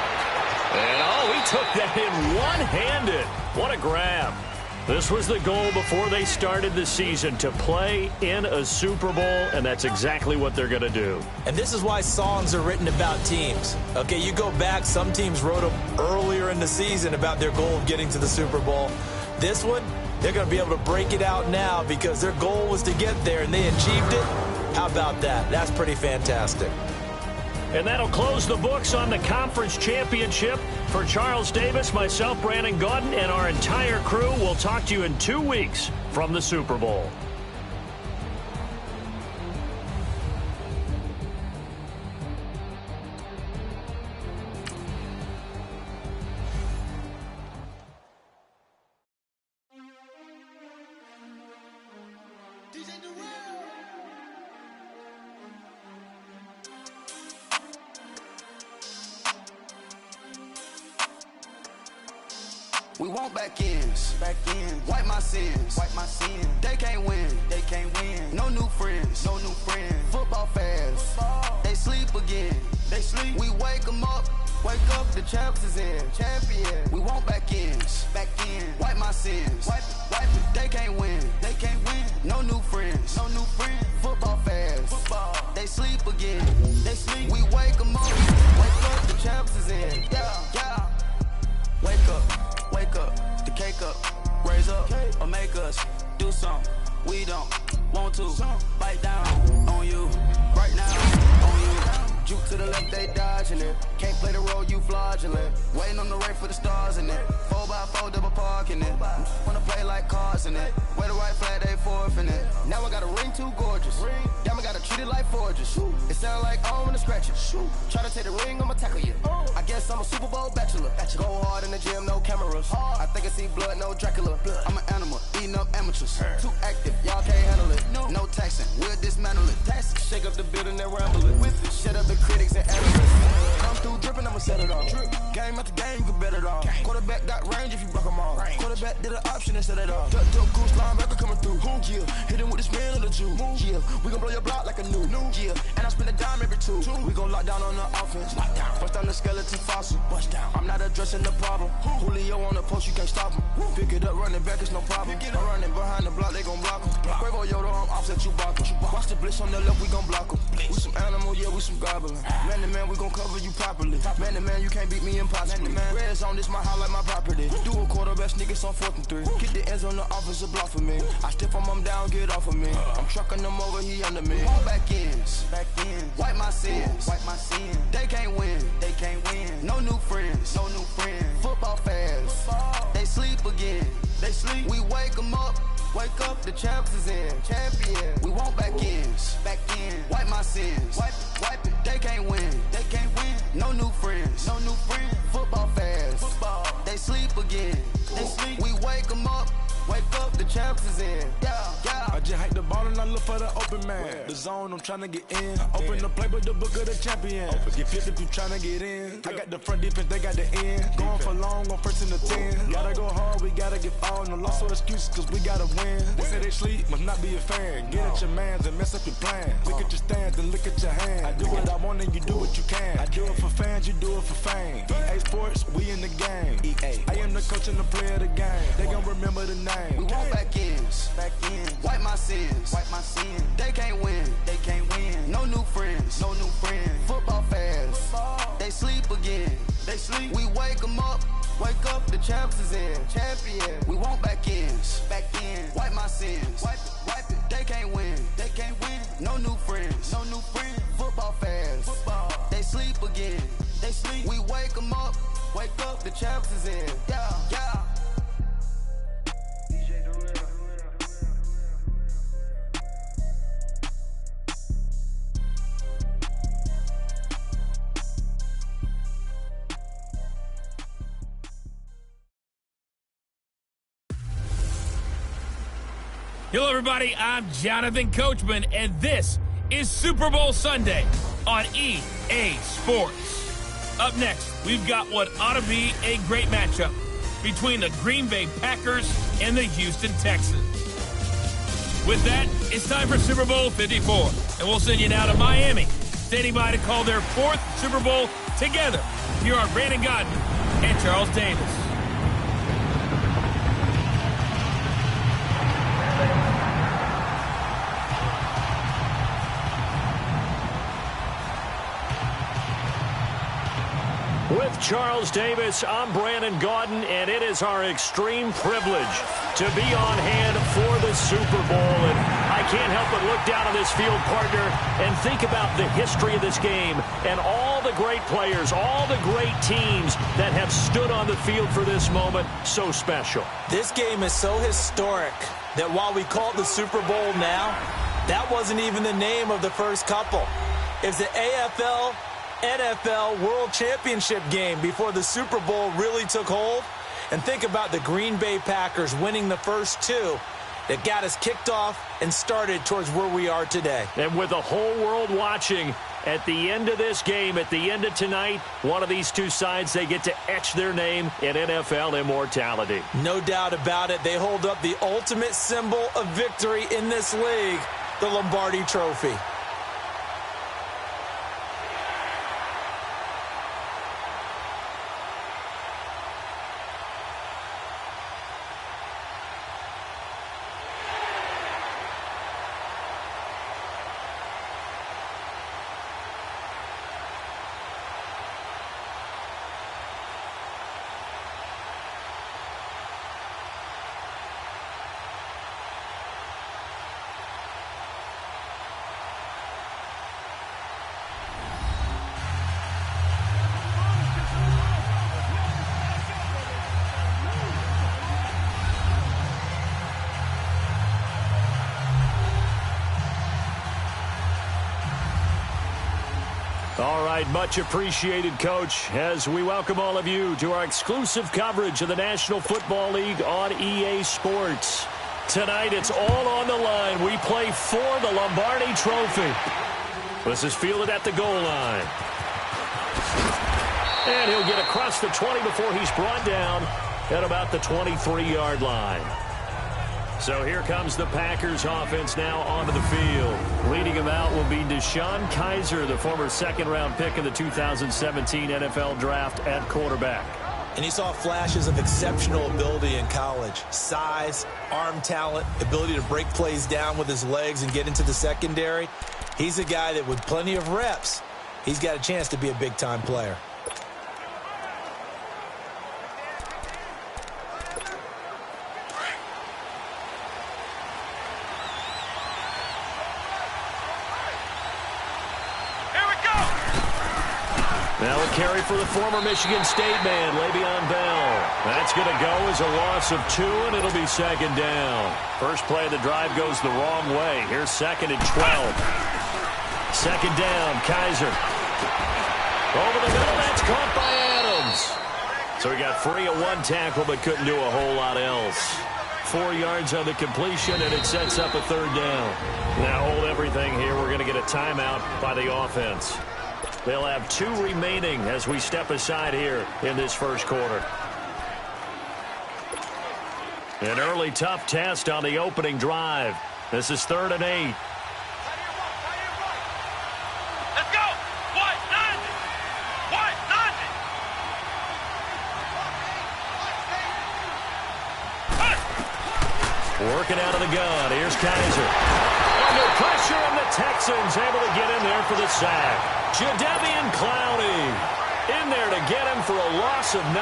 [SPEAKER 3] And, he took that in one-handed. What a grab. This was the goal before they started the season, to play in a Super Bowl, and that's exactly what they're going to do.
[SPEAKER 4] And this is why songs are written about teams. Okay, you go back, some teams wrote them earlier in the season about their goal of getting to the Super Bowl. This one, they're going to be able to break it out now because their goal was to get there, and they achieved it. How about that? That's pretty fantastic.
[SPEAKER 3] And that'll close the books on the conference championship. For Charles Davis, myself, Brandon Gaudin, and our entire crew, we'll talk to you in 2 weeks from the Super Bowl.
[SPEAKER 1] We want back ends. Wipe my sins. They can't win. No new friends. Football fans. They sleep again. We wake them up. Wake up, the champs is in. We want back ends. Wipe my sins. Wipe it. They can't win. No new friends. Football fans. They sleep again. We wake them up. Wake up, the champs is in. Yeah. Wake up, the cake up, raise up, or make us do something we don't want to. Bite down on you, right now on you. Juke to the left, they dodging it. Can't play the role, you fraudulent. Waiting on the rain for the stars in it. 4x4 double parking it. Wanna play like cars in it. Wear the white flag, they forfeit it. Now I got a ring too gorgeous. Damn, I gotta treat it like forges. It sound like I wanna scratch it. Try to take the ring, I'ma tackle you. I guess I'm a Super Bowl bachelor. Go hard in the gym, no cameras. I think I see blood, no Dracula. I'm an animal, eating up amateurs. Too active, y'all can't handle it. No taxing, we'll dismantle it. Shake up the building and ramble it. Shut up the critics and analysts. Come through dripping, I'ma set it off. Game after game, you can bet it off. Quarterback got range if you broke them off. Quarterback did an option and set it off. Duck, goose, linebacker coming through. Yeah, hit him with the spin of the Jew. Yeah, we gon' blow your block like a new. Yeah, and I spend a dime every 2. We gon' lock down on the offense. Bust down the skeleton fossil. I'm not addressing the problem. Julio on the post, you can't stop him. Pick it up, running back, it's no problem. I'm running behind the block, they gon' block him. Quavo Yoda, I'm offset, Chewbacca. Watch the blitz on the left, we gon' block him. We some animal, yeah, we some goblin. Man to man, we gon' cover you properly. Man to man, you can't beat me impossibly. Red zone, this my house like my property. Do a quarterback sneakers on 4th and 3. Get the ends on the offensive block for me. I stiff him down, get off of me. I'm trucking them over, he under me. All back ends, wipe my sins, They can't win, No new friends, Football fast, they sleep again. We wake them up, the champs is in. Champion, we want back ends, wipe my sins, wipe it. They can't win, No new friends, Football fast, they sleep again. We wake them up, the champs is in. I just hike the ball and I look for the open man. The zone, I'm trying to get in. Open the playbook, the book of the champion. Get flipped if you trying to get in. I got the front defense, they got the end. Going for long, on 1st and 10. Gotta go hard, we gotta get all. No loss or excuses, cause we gotta win. They say they sleep, must not be a fan. Get at your mans and mess up your plan. Look at your stands and look at your hand. I do what I want and you do what you can. I do it for fans, you do it for fame. EA Sports, we in the game. I am the coach and the player of the game. They gon' remember the name. We want back ends, wipe my sins, They can't win, No new friends, Football fast, they sleep again. We wake them up, the champs is in. Champion, we want back ends, wipe my sins, wipe it. They can't win, No new friends, Football fast, they sleep again. We wake them up, the champs is in. Yeah.
[SPEAKER 2] Hello, everybody. I'm Jonathan Coachman, and this is Super Bowl Sunday on EA Sports. Up next, we've got what ought to be a great matchup between the Green Bay Packers and the Houston Texans. With that, it's time for Super Bowl 54, and we'll send you now to Miami, standing by to call their 4th Super Bowl together. Here are Brandon Godden and Charles Davis.
[SPEAKER 3] With Charles Davis, I'm Brandon Gaudin, and it is our extreme privilege to be on hand for the Super Bowl. And I can't help but look down on this field, partner, and think about the history of this game and all the great players, all the great teams that have stood on the field for this moment. So special.
[SPEAKER 4] This game is so historic that while we call it the Super Bowl now, that wasn't even the name of the first couple. It's the AFL NFL World Championship game before the Super Bowl really took hold. And think about the Green Bay Packers winning the first two that got us kicked off and started towards where we are today.
[SPEAKER 3] And with the whole world watching, at the end of this game, at the end of tonight, one of these two sides, they get to etch their name in NFL immortality.
[SPEAKER 4] No doubt about it. They hold up the ultimate symbol of victory in this league, the Lombardi Trophy.
[SPEAKER 3] All right, much appreciated, Coach, as we welcome all of you to our exclusive coverage of the National Football League on EA Sports. Tonight, it's all on the line. We play for the Lombardi Trophy. This is fielded at the goal line. And he'll get across the 20 before he's brought down at about the 23-yard line. So here comes the Packers offense now onto the field. Leading him out will be Deshaun Kaiser, the former second-round pick in the 2017 NFL Draft at quarterback.
[SPEAKER 4] And he saw flashes of exceptional ability in college. Size, arm talent, ability to break plays down with his legs and get into the secondary. He's a guy that with plenty of reps, he's got a chance to be a big-time player.
[SPEAKER 3] Now a carry for the former Michigan State man, Le'Veon Bell. That's going to go as a loss of 2, and it'll be second down. First play of the drive goes the wrong way. Here's 2nd and 12. Second down, Kaiser. Over the middle, that's caught by Adams. So he got free of 1 tackle, but couldn't do a whole lot else. 4 yards on the completion, and it sets up a 3rd down. Now hold everything here. We're going to get a timeout by the offense. They'll have 2 remaining as we step aside here in this first quarter. An early tough test on the opening drive. This is 3rd and 8.
[SPEAKER 6] Let's go! What? Nothing! What? Nothing!
[SPEAKER 3] Working out of the gun. Here's Kaiser. Under pressure, and the Texans able to get in there for the sack. Jadeveon Clowney in there to get him for a loss of 9,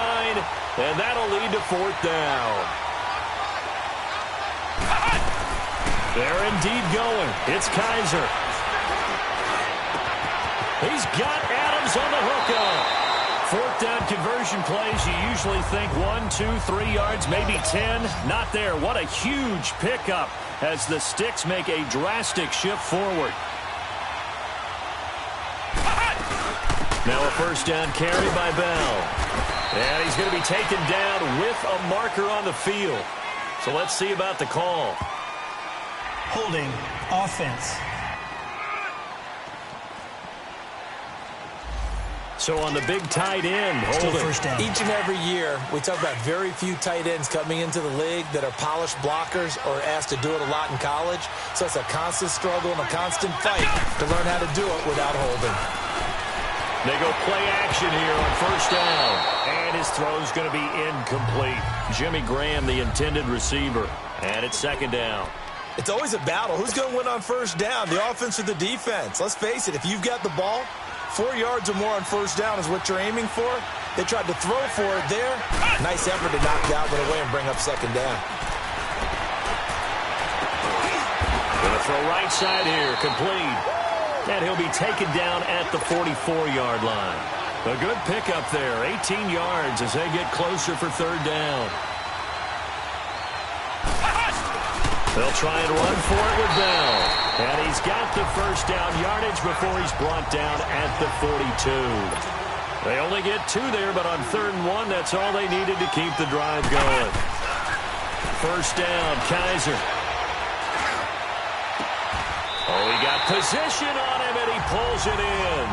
[SPEAKER 3] and that'll lead to 4th down. They're indeed going. It's Kaiser. He's got Adams on the hookup. 4th down conversion plays, you usually think 1, 2, 3 yards, maybe 10. Not there. What a huge pickup as the Sticks make a drastic shift forward. Now a 1st down carry by Bell. And he's going to be taken down with a marker on the field. So let's see about the call.
[SPEAKER 5] Holding, offense.
[SPEAKER 3] So on the big tight end,
[SPEAKER 5] Still
[SPEAKER 3] holding.
[SPEAKER 5] first down.
[SPEAKER 4] Each and every year, we talk about very few tight ends coming into the league that are polished blockers or asked to do it a lot in college. So it's a constant struggle and a constant fight to learn how to do it without holding.
[SPEAKER 3] They go play action here on 1st down. And his throw's going to be incomplete. Jimmy Graham, the intended receiver. And it's 2nd down.
[SPEAKER 4] It's always a battle. Who's going to win on 1st down, the offense or the defense? Let's face it, if you've got the ball, 4 yards or more on 1st down is what you're aiming for. They tried to throw for it there. Nice effort to knock that one away and bring up 2nd down.
[SPEAKER 3] Going to throw right side here, complete. And he'll be taken down at the 44-yard line. A good pickup there, 18 yards as they get closer for 3rd down. They'll try and run for it with Bell. And he's got the 1st down yardage before he's brought down at the 42. They only get 2 there, but on 3rd and 1, that's all they needed to keep the drive going. 1st down, Kaiser. Oh, he got position on him, and he pulls it in.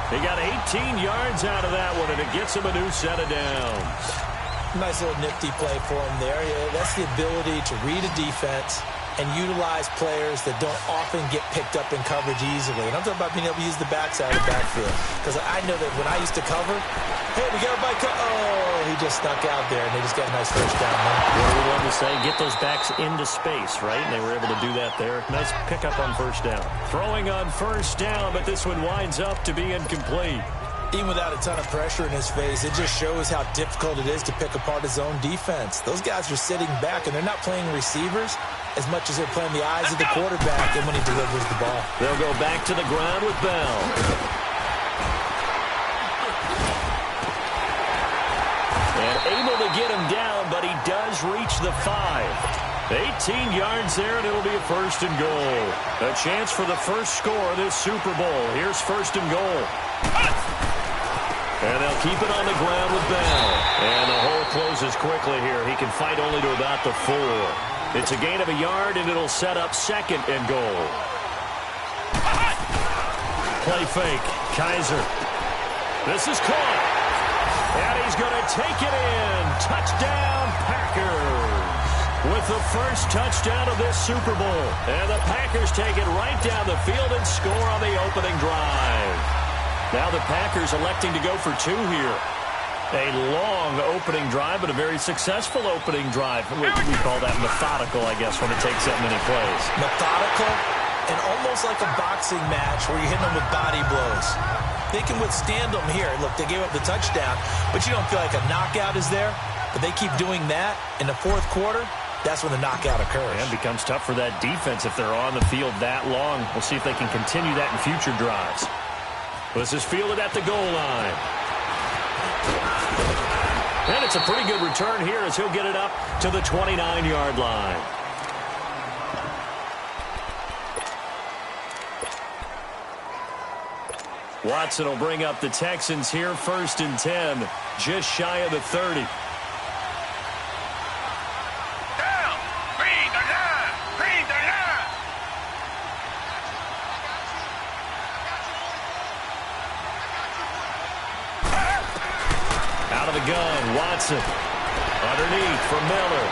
[SPEAKER 3] He got 18 yards out of that one, and it gets him a new set of downs.
[SPEAKER 4] Nice little nifty play for him there. Yeah, that's the ability to read a defense and utilize players that don't often get picked up in coverage easily. And I'm talking about being able to use the backside of the backfield. Because I know that when I used to cover, hey, we got a bike. Oh, he just snuck out there, and they just got a nice 1st down.
[SPEAKER 3] Well, we love to say, get those backs into space, right? And they were able to do that there. Nice pickup on 1st down. Throwing on 1st down, but this one winds up to be incomplete.
[SPEAKER 4] Even without a ton of pressure in his face, it just shows how difficult it is to pick apart his own defense. Those guys are sitting back, and they're not playing receivers as much as they're playing the eyes of the quarterback and when he delivers the ball.
[SPEAKER 3] They'll go back to the ground with Bell. And able to get him down, but he does reach the 5. 18 yards there, and it'll be a 1st and goal. A chance for the first score of this Super Bowl. Here's 1st and goal. And they'll keep it on the ground with Bell. And the hole closes quickly here. He can fight only to about the 4. It's a gain of a yard, and it'll set up 2nd and goal. Play fake. Kaiser. This is caught. And he's going to take it in. Touchdown, Packers. With the first touchdown of this Super Bowl. And the Packers take it right down the field and score on the opening drive. Now the Packers electing to go for 2 here. A long opening drive, but a very successful opening drive. We call that methodical, I guess, when it takes that many plays.
[SPEAKER 4] Methodical and almost like a boxing match where you're hitting them with body blows. They can withstand them here. Look, they gave up the touchdown, but you don't feel like a knockout is there. But they keep doing that in the fourth quarter. That's when the knockout occurs.
[SPEAKER 3] And it becomes tough for that defense if they're on the field that long. We'll see if they can continue that in future drives. This is fielded at the goal line. And it's a pretty good return here as he'll get it up to the 29-yard line. Watson will bring up the Texans here, 1st and 10, just shy of the 30.
[SPEAKER 6] Down. Green the line. Green the line.
[SPEAKER 3] Out of the gun, Watson. Underneath for Miller.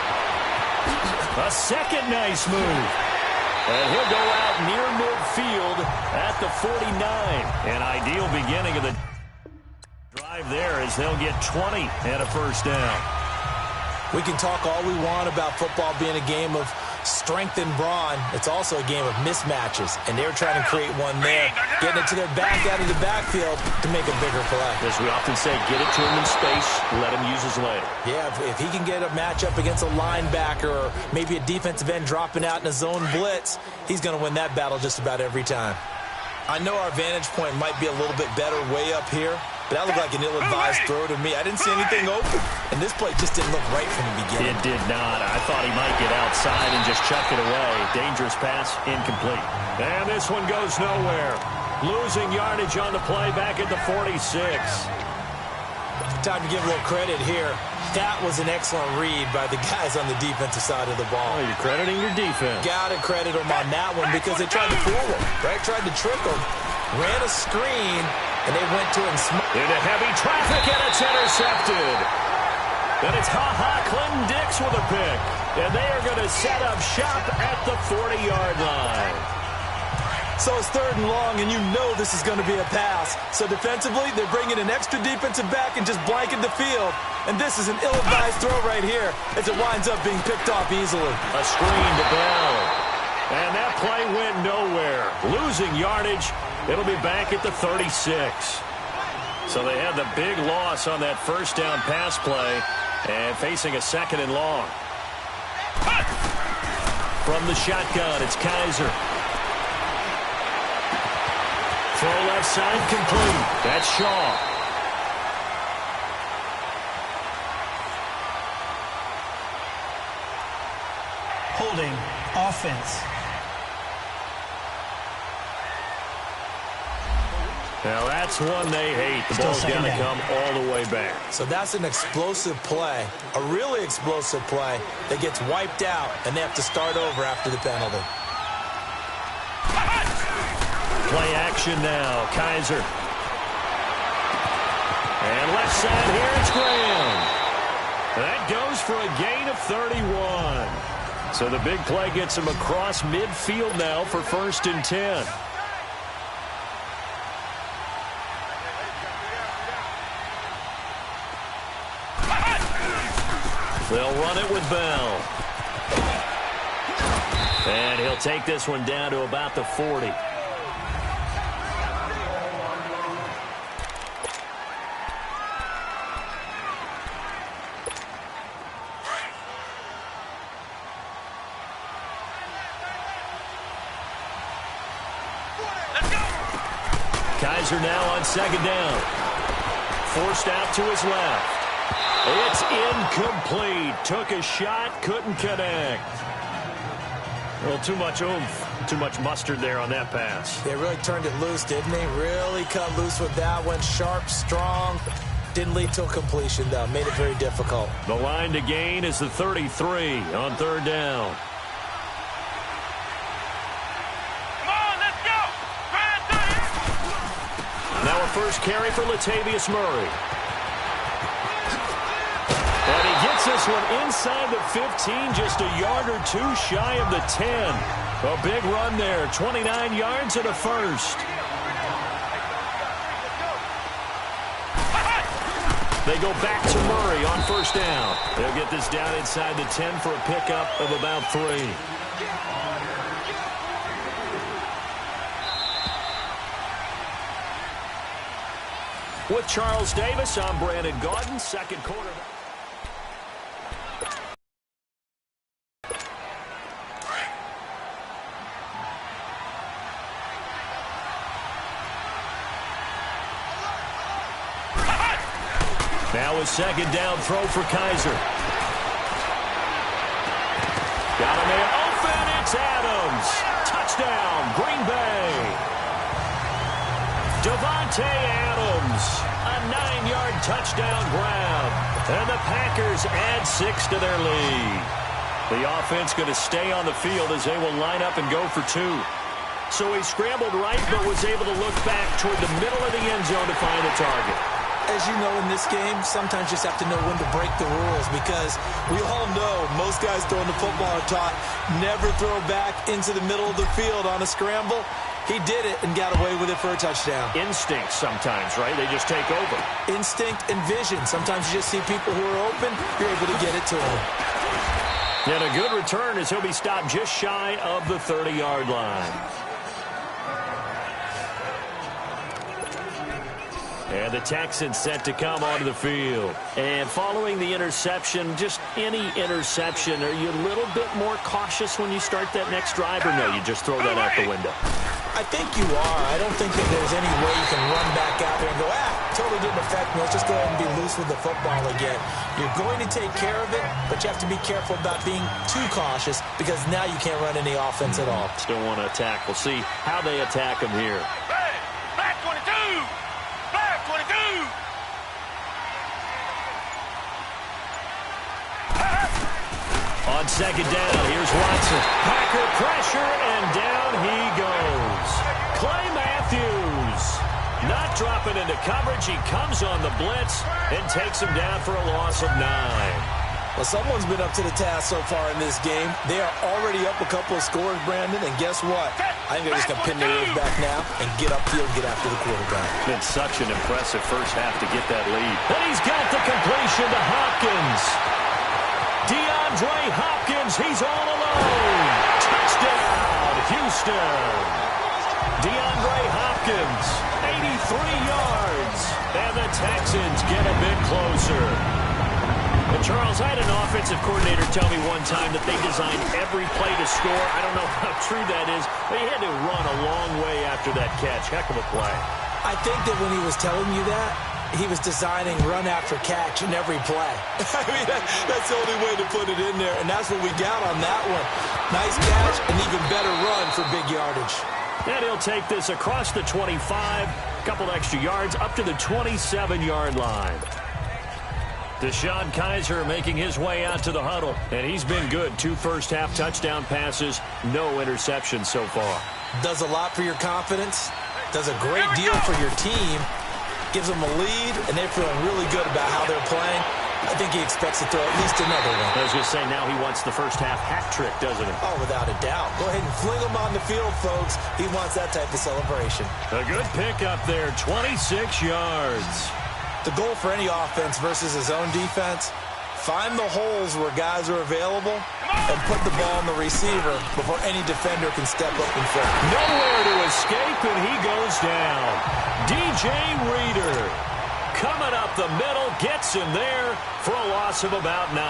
[SPEAKER 3] A second nice move. And he'll go out near midfield at the 49. An ideal beginning of the drive there as they'll get 20 and a first down.
[SPEAKER 4] We can talk all we want about football being a game of strength and brawn. It's also a game of mismatches, and they're trying to create one there, getting it to their back out of the backfield to make a bigger play.
[SPEAKER 3] As we often say, get it to him in space, let him use his leg.
[SPEAKER 4] Yeah, if he can get a matchup against a linebacker or maybe a defensive end dropping out in a zone blitz, he's going to win that battle just about every time. I know our vantage point might be a little bit better way up here, but that looked like an ill-advised throw to me. I didn't see anything open, and this play just didn't look right from the beginning.
[SPEAKER 3] It did not. I thought he might get outside and just chuck it away. Dangerous pass, incomplete. And this one goes nowhere. Losing yardage on the play back at the 46.
[SPEAKER 4] Time to give a little credit here. That was an excellent read by the guys on the defensive side of the ball.
[SPEAKER 3] Oh, you're crediting your defense.
[SPEAKER 4] Got to credit them on that one because they tried to fool him, right? Tried to trick him. Ran a screen, and they went to him.
[SPEAKER 3] Into heavy traffic, and it's intercepted. Then it's Clinton Dix with a pick. And they are going to set up shop at the 40-yard line.
[SPEAKER 4] So it's 3rd and long, and you know this is going to be a pass. So defensively, they're bringing an extra defensive back and just blanket the field. And this is an ill-advised throw right here as it winds up being picked off easily.
[SPEAKER 3] A screen to Bell. And that play went nowhere. Losing yardage. It'll be back at the 36. So they had the big loss on that first down pass play and facing a 2nd and long. From the shotgun, it's Kaiser. Throw left side complete. That's Shaw.
[SPEAKER 5] Holding offense.
[SPEAKER 3] Now that's one they hate. The ball's got to come all the way back.
[SPEAKER 4] So that's an explosive play, a really explosive play that gets wiped out, and they have to start over after the penalty.
[SPEAKER 3] Play action now. Kaiser. And left side here, it's Graham. That goes for a gain of 31. So the big play gets him across midfield now for 1st and 10. They'll run it with Bell. And he'll take this one down to about the 40. Kaiser now on 2nd down. Forced out to his left. It's incomplete. Took a shot, couldn't connect. A little too much oomph, too much mustard there on that pass.
[SPEAKER 4] They really turned it loose, didn't they? Really cut loose with that one. Sharp, strong. Didn't lead to a completion, though. Made it very difficult.
[SPEAKER 3] The line to gain is the 33 on 3rd down.
[SPEAKER 6] Come on, let's go.
[SPEAKER 3] Now a first carry for Latavius Murray. And he gets this one inside the 15, just a yard or two shy of the 10. A big run there, 29 yards and a first. They go back to Murray on first down. They'll get this down inside the 10 for a pickup of about 3. With Charles Davis, I'm Brandon Gaudin, second quarter. Now a second down throw for Kaiser. Got him in open. It's Adams. Touchdown, Green Bay. Devontae Adams. A 9-yard touchdown grab. And the Packers add 6 to their lead. The offense going to stay on the field as they will line up and go for 2. So he scrambled right but was able to look back toward the middle of the end zone to find a target.
[SPEAKER 4] As you know, in this game, sometimes you just have to know when to break the rules because we all know most guys throwing the football are taught never throw back into the middle of the field on a scramble. He did it and got away with it for a touchdown.
[SPEAKER 3] Instinct sometimes, right? They just take over.
[SPEAKER 4] Instinct and vision. Sometimes you just see people who are open, you're able to get it to them.
[SPEAKER 3] And a good return as he'll be stopped just shy of the 30-yard line. And the Texans set to come onto the field. And following the interception, just any interception, are you a little bit more cautious when you start that next drive, or no, you just throw that out the window?
[SPEAKER 4] I think you are. I don't think that there's any way you can run back out there and go, totally didn't affect me. Let's just go ahead and be loose with the football again. You're going to take care of it, but you have to be careful about being too cautious because now you can't run any offense at all.
[SPEAKER 3] Still want to attack. We'll see how they attack him here.
[SPEAKER 6] Black 22! Black 22!
[SPEAKER 3] On second down, here's Watson. Packer pressure, and down he goes. Clay Matthews not dropping into coverage. He comes on the blitz and takes him down for a loss of 9.
[SPEAKER 4] Well, someone's been up to the task so far in this game. They are already up a couple of scores, Brandon, and guess what? I think they're just going to pin their ears back now and get upfield and get after the quarterback.
[SPEAKER 3] Been such an impressive first half to get that lead. And he's got the completion to Hopkins. DeAndre Hopkins, he's all alone. Touchdown, Houston. DeAndre Hopkins, 83 yards. And the Texans get a bit closer. And Charles, I had an offensive coordinator tell me one time that they designed every play to score. I don't know how true that is, but he had to run a long way after that catch. Heck of a play.
[SPEAKER 4] I think that when he was telling you that, he was designing run after catch in every play. I mean, that's the only way to put it in there, and that's what we got on that one. Nice catch, an even better run for big yardage.
[SPEAKER 3] And he'll take this across the 25, a couple extra yards, up to the 27-yard line. Deshaun Kaiser making his way out to the huddle, and he's been good. 2 first-half touchdown passes, no interceptions so far.
[SPEAKER 4] Does a lot for your confidence, does a great deal for your team, gives them a lead, and they're feeling really good about how they're playing. I think he expects to throw at least another one.
[SPEAKER 3] I was going to say, now he wants the first-half hat trick, doesn't he?
[SPEAKER 4] Oh, without a doubt. Go ahead and fling him on the field, folks. He wants that type of celebration.
[SPEAKER 3] A good pickup there, 26 yards.
[SPEAKER 4] The goal for any offense versus his own defense, find the holes where guys are available and put the ball on the receiver before any defender can step up and fill.
[SPEAKER 3] Nowhere to escape, and he goes down. DJ Reader coming up the middle, gets him there for a loss of about 9.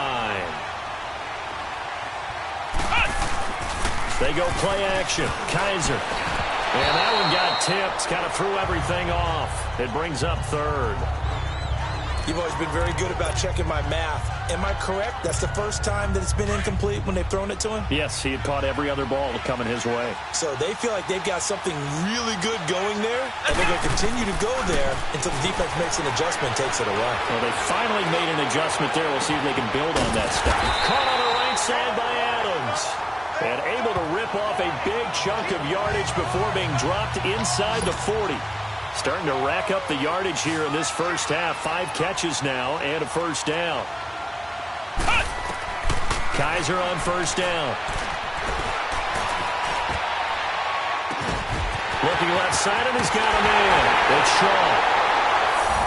[SPEAKER 3] They go play action. Kaiser. And that one got tipped, kind of threw everything off. It brings up 3rd.
[SPEAKER 4] You've always been very good about checking my math. Am I correct? That's the first time that it's been incomplete when they've thrown it to him?
[SPEAKER 3] Yes, he had caught every other ball coming his way.
[SPEAKER 4] So they feel like they've got something really good going there, and they're going to continue to go there until the defense makes an adjustment and takes it away.
[SPEAKER 3] Well, they finally made an adjustment there. We'll see if they can build on that stuff. Caught on the right side by Adams. And able to rip off a big chunk of yardage before being dropped inside the 40. Starting to rack up the yardage here in this first half. 5 catches now and a first down. Kaiser on first down. Looking left side, and he's got him in. It's Shaw.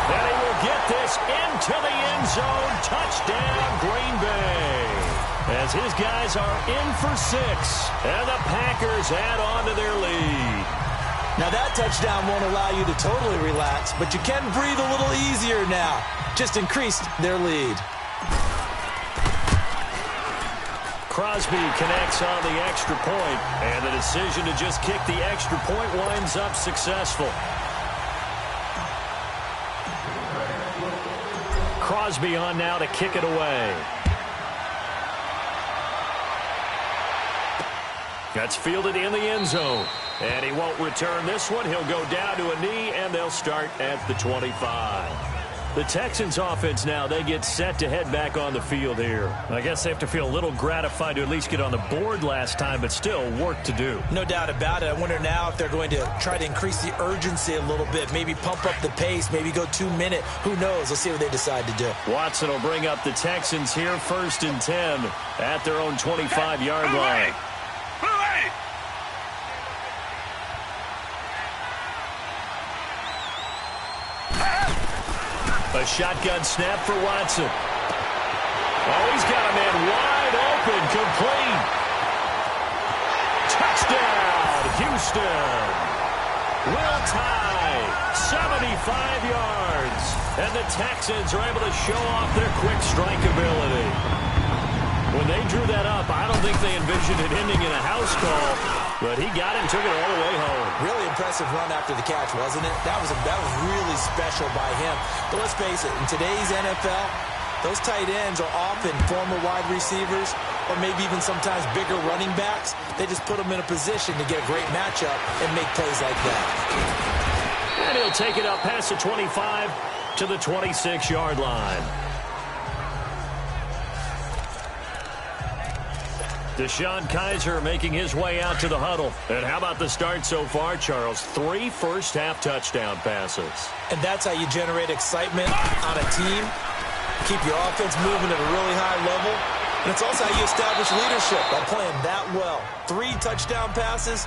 [SPEAKER 3] And he will get this into the end zone. Touchdown, Green Bay. As his guys are in for 6. And the Packers add on to their lead.
[SPEAKER 4] Now that touchdown won't allow you to totally relax, but you can breathe a little easier now. Just increased their lead.
[SPEAKER 3] Crosby connects on the extra point, and the decision to just kick the extra point winds up successful. Crosby on now to kick it away. That's fielded in the end zone. And he won't return this one. He'll go down to a knee, and they'll start at the 25. The Texans offense now, they get set to head back on the field here. I guess they have to feel a little gratified to at least get on the board last time, but still work to do.
[SPEAKER 4] No doubt about it. I wonder now if they're going to try to increase the urgency a little bit, maybe pump up the pace, maybe go 2-minute. Who knows? Let's see what they decide to do.
[SPEAKER 3] Watson will bring up the Texans here 1st and 10 at their own 25-yard line. A shotgun snap for Watson. Oh, he's got a man wide open, complete. Touchdown, Houston. Will tie, 75 yards. And the Texans are able to show off their quick strike ability. When they drew that up, I don't think they envisioned it ending in a house call, but he got it and took it all the way home.
[SPEAKER 4] Really impressive run after the catch, wasn't it? That was really special by him. But let's face it, in today's NFL, those tight ends are often former wide receivers or maybe even sometimes bigger running backs. They just put them in a position to get a great matchup and make plays like that.
[SPEAKER 3] And he'll take it up past the 25 to the 26-yard line. Deshaun Kaiser making his way out to the huddle. And how about the start so far, Charles? 3 first-half touchdown passes.
[SPEAKER 4] And that's how you generate excitement on a team. Keep your offense moving at a really high level. And it's also how you establish leadership by playing that well. 3 touchdown passes,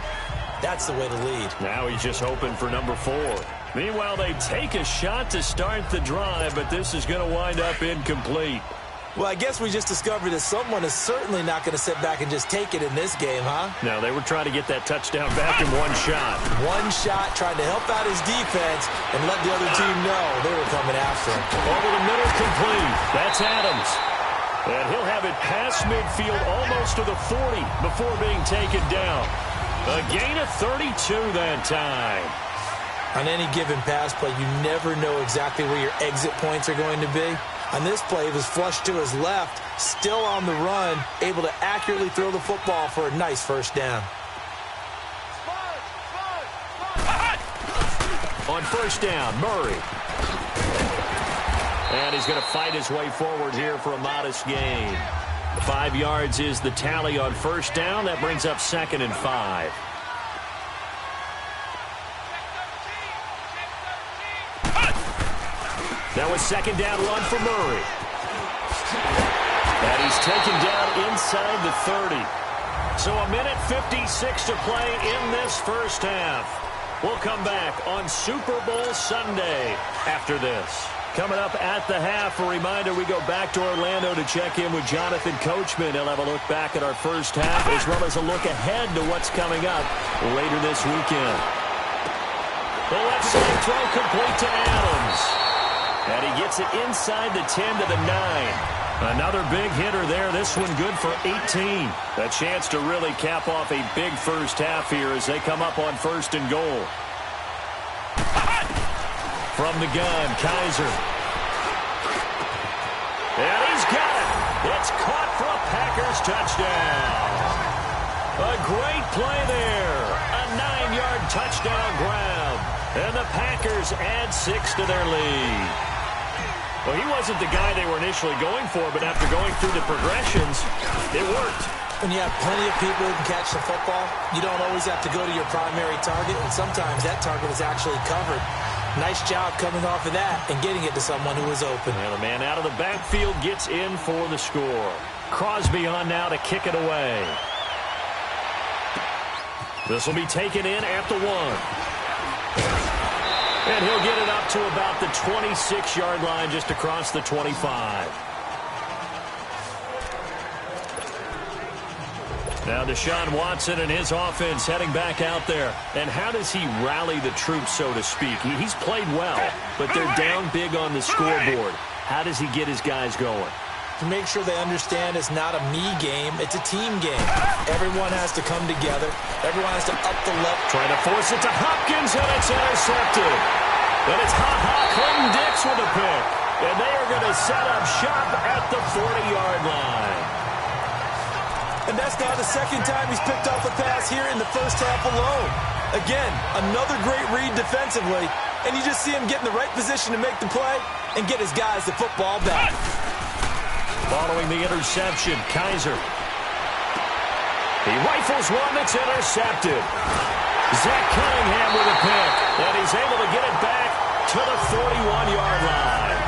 [SPEAKER 4] that's the way to lead.
[SPEAKER 3] Now he's just hoping for number 4. Meanwhile, they take a shot to start the drive, but this is going to wind up incomplete.
[SPEAKER 4] Well, I guess we just discovered that someone is certainly not going to sit back and just take it in this game, huh?
[SPEAKER 3] No, they were trying to get that touchdown back in one shot.
[SPEAKER 4] One shot, trying to help out his defense and let the other team know they were coming after him.
[SPEAKER 3] Over the middle, complete. That's Adams. And he'll have it past midfield almost to the 40 before being taken down. A gain of 32 that time.
[SPEAKER 4] On any given pass play, you never know exactly where your exit points are going to be. On this play, it was flushed to his left, still on the run, able to accurately throw the football for a nice first down.
[SPEAKER 3] On first down, Murray. And he's going to fight his way forward here for a modest gain. 5 yards is the tally on first down. That brings up 2nd and 5. That was 2nd down run for Murray. And he's taken down inside the 30. So a minute 56 to play in this first half. We'll come back on Super Bowl Sunday after this. Coming up at the half, a reminder, we go back to Orlando to check in with Jonathan Coachman. He'll have a look back at our first half as well as a look ahead to what's coming up later this weekend. The left side throw complete to Adams. And he gets it inside the 10 to the 9. Another big hitter there. This one good for 18. A chance to really cap off a big first half here as they come up on 1st and goal. From the gun, Kaiser. And he's got it. It's caught for a Packers touchdown. A great play there. A 9-yard touchdown grab. And the Packers add 6 to their lead. Well, he wasn't the guy they were initially going for, but after going through the progressions, it worked.
[SPEAKER 4] When you have plenty of people who can catch the football, you don't always have to go to your primary target, and sometimes that target is actually covered. Nice job coming off of that and getting it to someone who was open.
[SPEAKER 3] And the man out of the backfield gets in for the score. Crosby on now to kick it away. This will be taken in at the 1. And he'll get it up to about the 26-yard line, just across the 25. Now Deshaun Watson and his offense heading back out there. And how does he rally the troops, so to speak? He's played well, but they're down big on the scoreboard. How does he get his guys going?
[SPEAKER 4] To make sure they understand it's not a me game, it's a team game. Everyone has to come together. Everyone has to up the level.
[SPEAKER 3] Trying to force it to Hopkins, and it's intercepted. And it's Clayton Dix with a pick. And they are going to set up shop at the 40-yard line.
[SPEAKER 4] And that's now the second time he's picked off a pass here in the first half alone. Again, another great read defensively, and you just see him get in the right position to make the play and get his guys the football back.
[SPEAKER 3] Following the interception, Kaiser. He rifles one that's intercepted. Zach Cunningham with a pick, and he's able to get it back to the 41-yard line.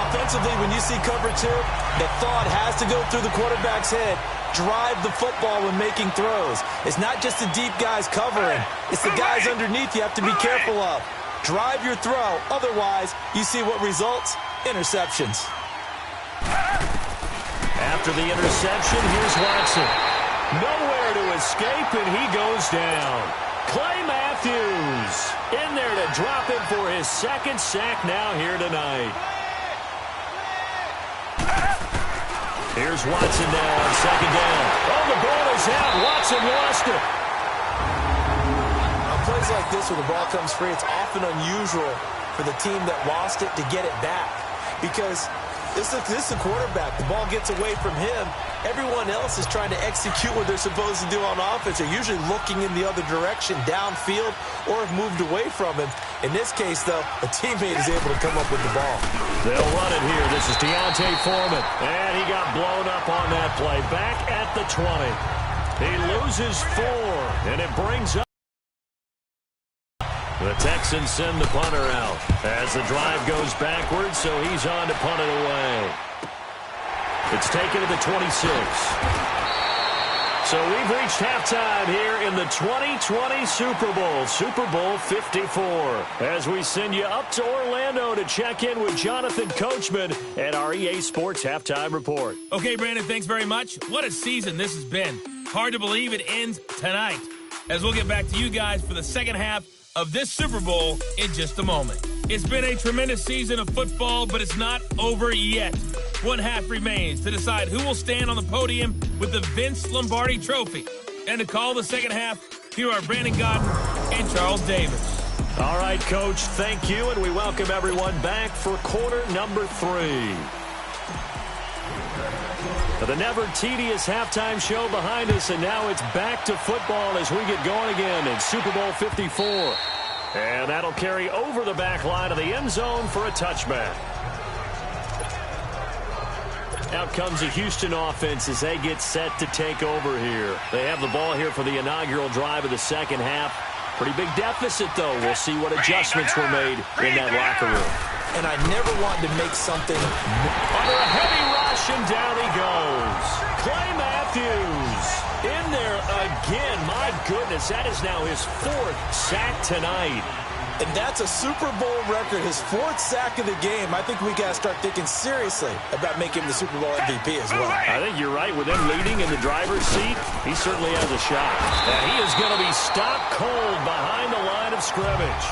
[SPEAKER 4] Offensively, when you see cover two, the thought has to go through the quarterback's head. Drive the football when making throws. It's not just the deep guys covering. It's the guys underneath you have to be careful of. Drive your throw. Otherwise, you see what results? Interceptions.
[SPEAKER 3] After the interception, here's Watson. Nowhere to escape, and he goes down. Clay Matthews in there to drop him for his second sack now here tonight. Here's Watson now on second down. Oh, the ball is out. Watson lost it.
[SPEAKER 4] On plays like this where the ball comes free, it's often unusual for the team that lost it to get it back. Because this is the quarterback. The ball gets away from him. Everyone else is trying to execute what they're supposed to do on offense. They're usually looking in the other direction, downfield, or have moved away from him. In this case, though, a teammate is able to come up with the ball.
[SPEAKER 3] They'll run it here. This is Deontay Foreman. And he got blown up on that play. Back at the 20. He loses 4, and it brings up. The Texans send the punter out as the drive goes backwards, so he's on to punt it away. It's taken to the 26. So we've reached halftime here in the 2020 Super Bowl, Super Bowl 54, as we send you up to Orlando to check in with Jonathan Coachman at our EA Sports Halftime Report.
[SPEAKER 2] Okay, Brandon, thanks very much. What a season this has been. Hard to believe it ends tonight, as we'll get back to you guys for the second half of this Super Bowl in just a moment. It's been a tremendous season of football, but it's not over yet. One half remains to decide who will stand on the podium with the Vince Lombardi Trophy. And to call the second half, here are Brandon Godden and Charles Davis.
[SPEAKER 3] All right, Coach, thank you, and we welcome everyone back for quarter number 3. The never-tedious halftime show behind us, and now it's back to football as we get going again in Super Bowl 54. And that'll carry over the back line of the end zone for a touchback. Out comes the Houston offense as they get set to take over here. They have the ball here for the inaugural drive of the second half. Pretty big deficit, though. We'll see what adjustments were made in that locker room.
[SPEAKER 4] And I never want to make something
[SPEAKER 3] under a heavy rush, and down he goes. Clay Matthews in there again. My goodness, that is now his 4th sack tonight.
[SPEAKER 4] And that's a Super Bowl record, his 4th sack of the game. I think we got to start thinking seriously about making him the Super Bowl MVP as well.
[SPEAKER 3] I think you're right. With him leading in the driver's seat, he certainly has a shot. And he is going to be stopped cold behind the line of scrimmage.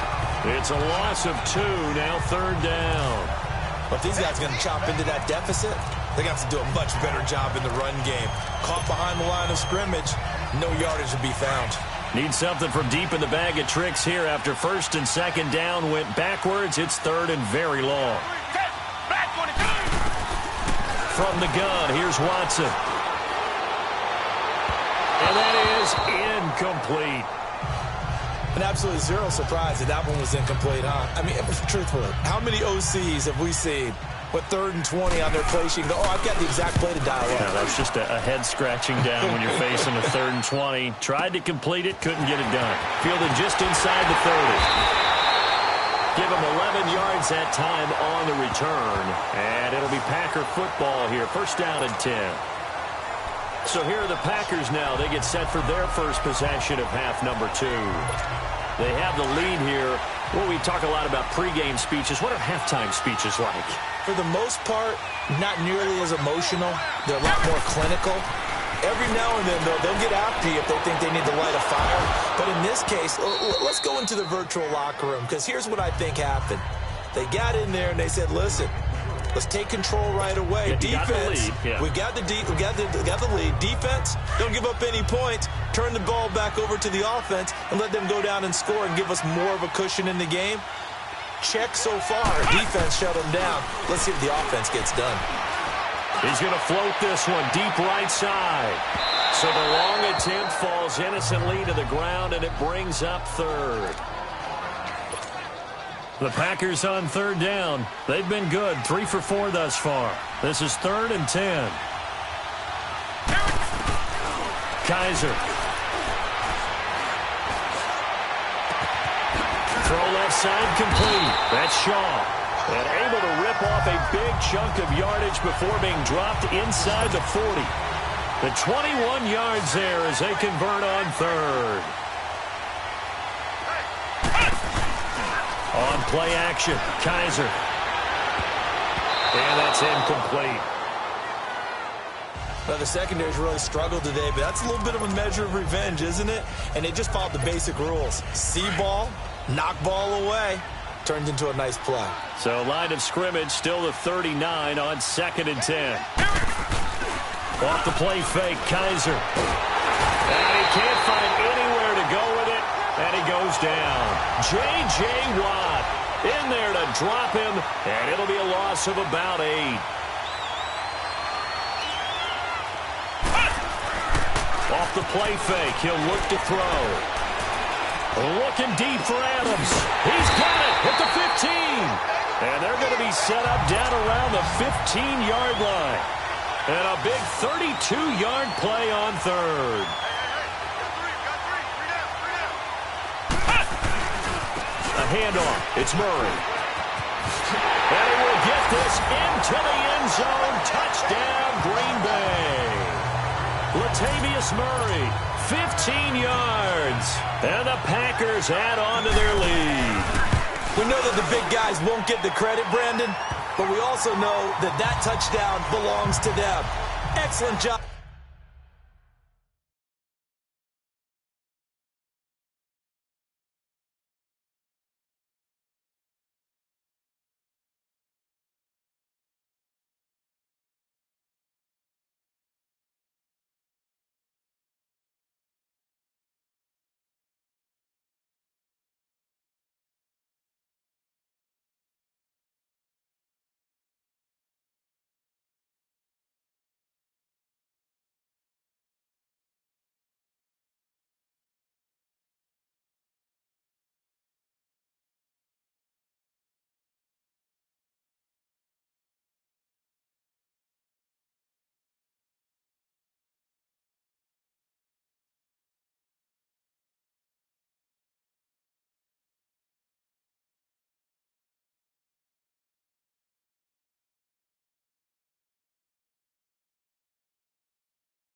[SPEAKER 3] It's a loss of 2, now 3rd down.
[SPEAKER 4] But if these guys are going to chop into that deficit, they're going to have to do a much better job in the run game. Caught behind the line of scrimmage, no yardage to be found.
[SPEAKER 3] Need something from deep in the bag of tricks here after 1st and 2nd down went backwards. It's 3rd and very long. From the gun, here's Watson. And that is incomplete.
[SPEAKER 4] And absolutely zero surprise that one was incomplete, huh? I mean, truthfully, how many OCs have we seen with 3rd and 20 on their play sheet? Oh, I've got the exact play to dial up.
[SPEAKER 3] Yeah, that's just a head scratching down when you're facing a 3rd and 20. Tried to complete it, couldn't get it done. Fielded just inside the 30. Give him 11 yards that time on the return. And it'll be Packer football here. 1st down and 10. So here are the Packers now. They get set for their first possession of half number 2. They have the lead here Well, we talk a lot about pregame speeches. What are halftime speeches like?
[SPEAKER 4] For the most part, not nearly as emotional. They're a lot more clinical. Every now and then, though, they'll get after you if they think they need to light a fire. But in this case, let's go into the virtual locker room, because here's what I think happened. They got in there and they said, listen, let's take control right away. Defense, we got the lead. Defense, don't give up any points. Turn the ball back over to the offense and let them go down and score and give us more of a cushion in the game. Check so far. Defense shut them down. Let's see if the offense gets done.
[SPEAKER 3] He's going to float this one deep right side. So the long attempt falls innocently to the ground, and it brings up third. The Packers on third down. They've been good, 3 for 4 thus far. This is 3rd and 10. Kaiser. Throw left side complete. That's Shaw. And able to rip off a big chunk of yardage before being dropped inside the 40. The 21 yards there as they convert on third. On play action, Kaiser. And that's incomplete.
[SPEAKER 4] Well, the secondary's really struggled today, but that's a little bit of a measure of revenge, isn't it? And they just followed the basic rules. See ball, knock ball away. Turned into a nice play.
[SPEAKER 3] So line of scrimmage still the 39 on 2nd and 10. Off the play fake, Kaiser. And he can't find anywhere to go with it, and he goes down. J.J. Watt in there to drop him, and it'll be a loss of about 8. Off the play fake, he'll look to throw. Looking deep for Adams. He's got it at the 15. And they're going to be set up down around the 15-yard line. And a big 32-yard play on third. A handoff. It's Murray. And he will get this into the end zone. Touchdown, Green Bay. Latavius Murray, 15 yards. And the Packers add on to their lead.
[SPEAKER 4] We know that the big guys won't get the credit, Brandon, but we also know that that touchdown belongs to them. Excellent job.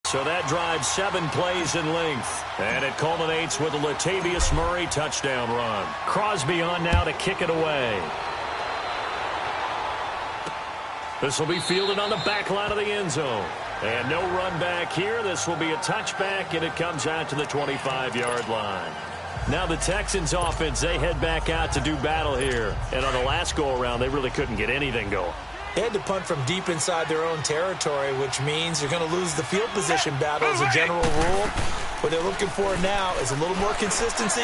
[SPEAKER 3] So that drives 7 plays in length. And it culminates with a Latavius Murray touchdown run. Crosby on now to kick it away. This will be fielded on the back line of the end zone. And no run back here. This will be a touchback, and it comes out to the 25-yard line. Now the Texans offense, they head back out to do battle here. And on the last go-around, they really couldn't get anything going.
[SPEAKER 4] They had to punt from deep inside their own territory, which means you're going to lose the field position battle as a general rule. What they're looking for now is a little more consistency.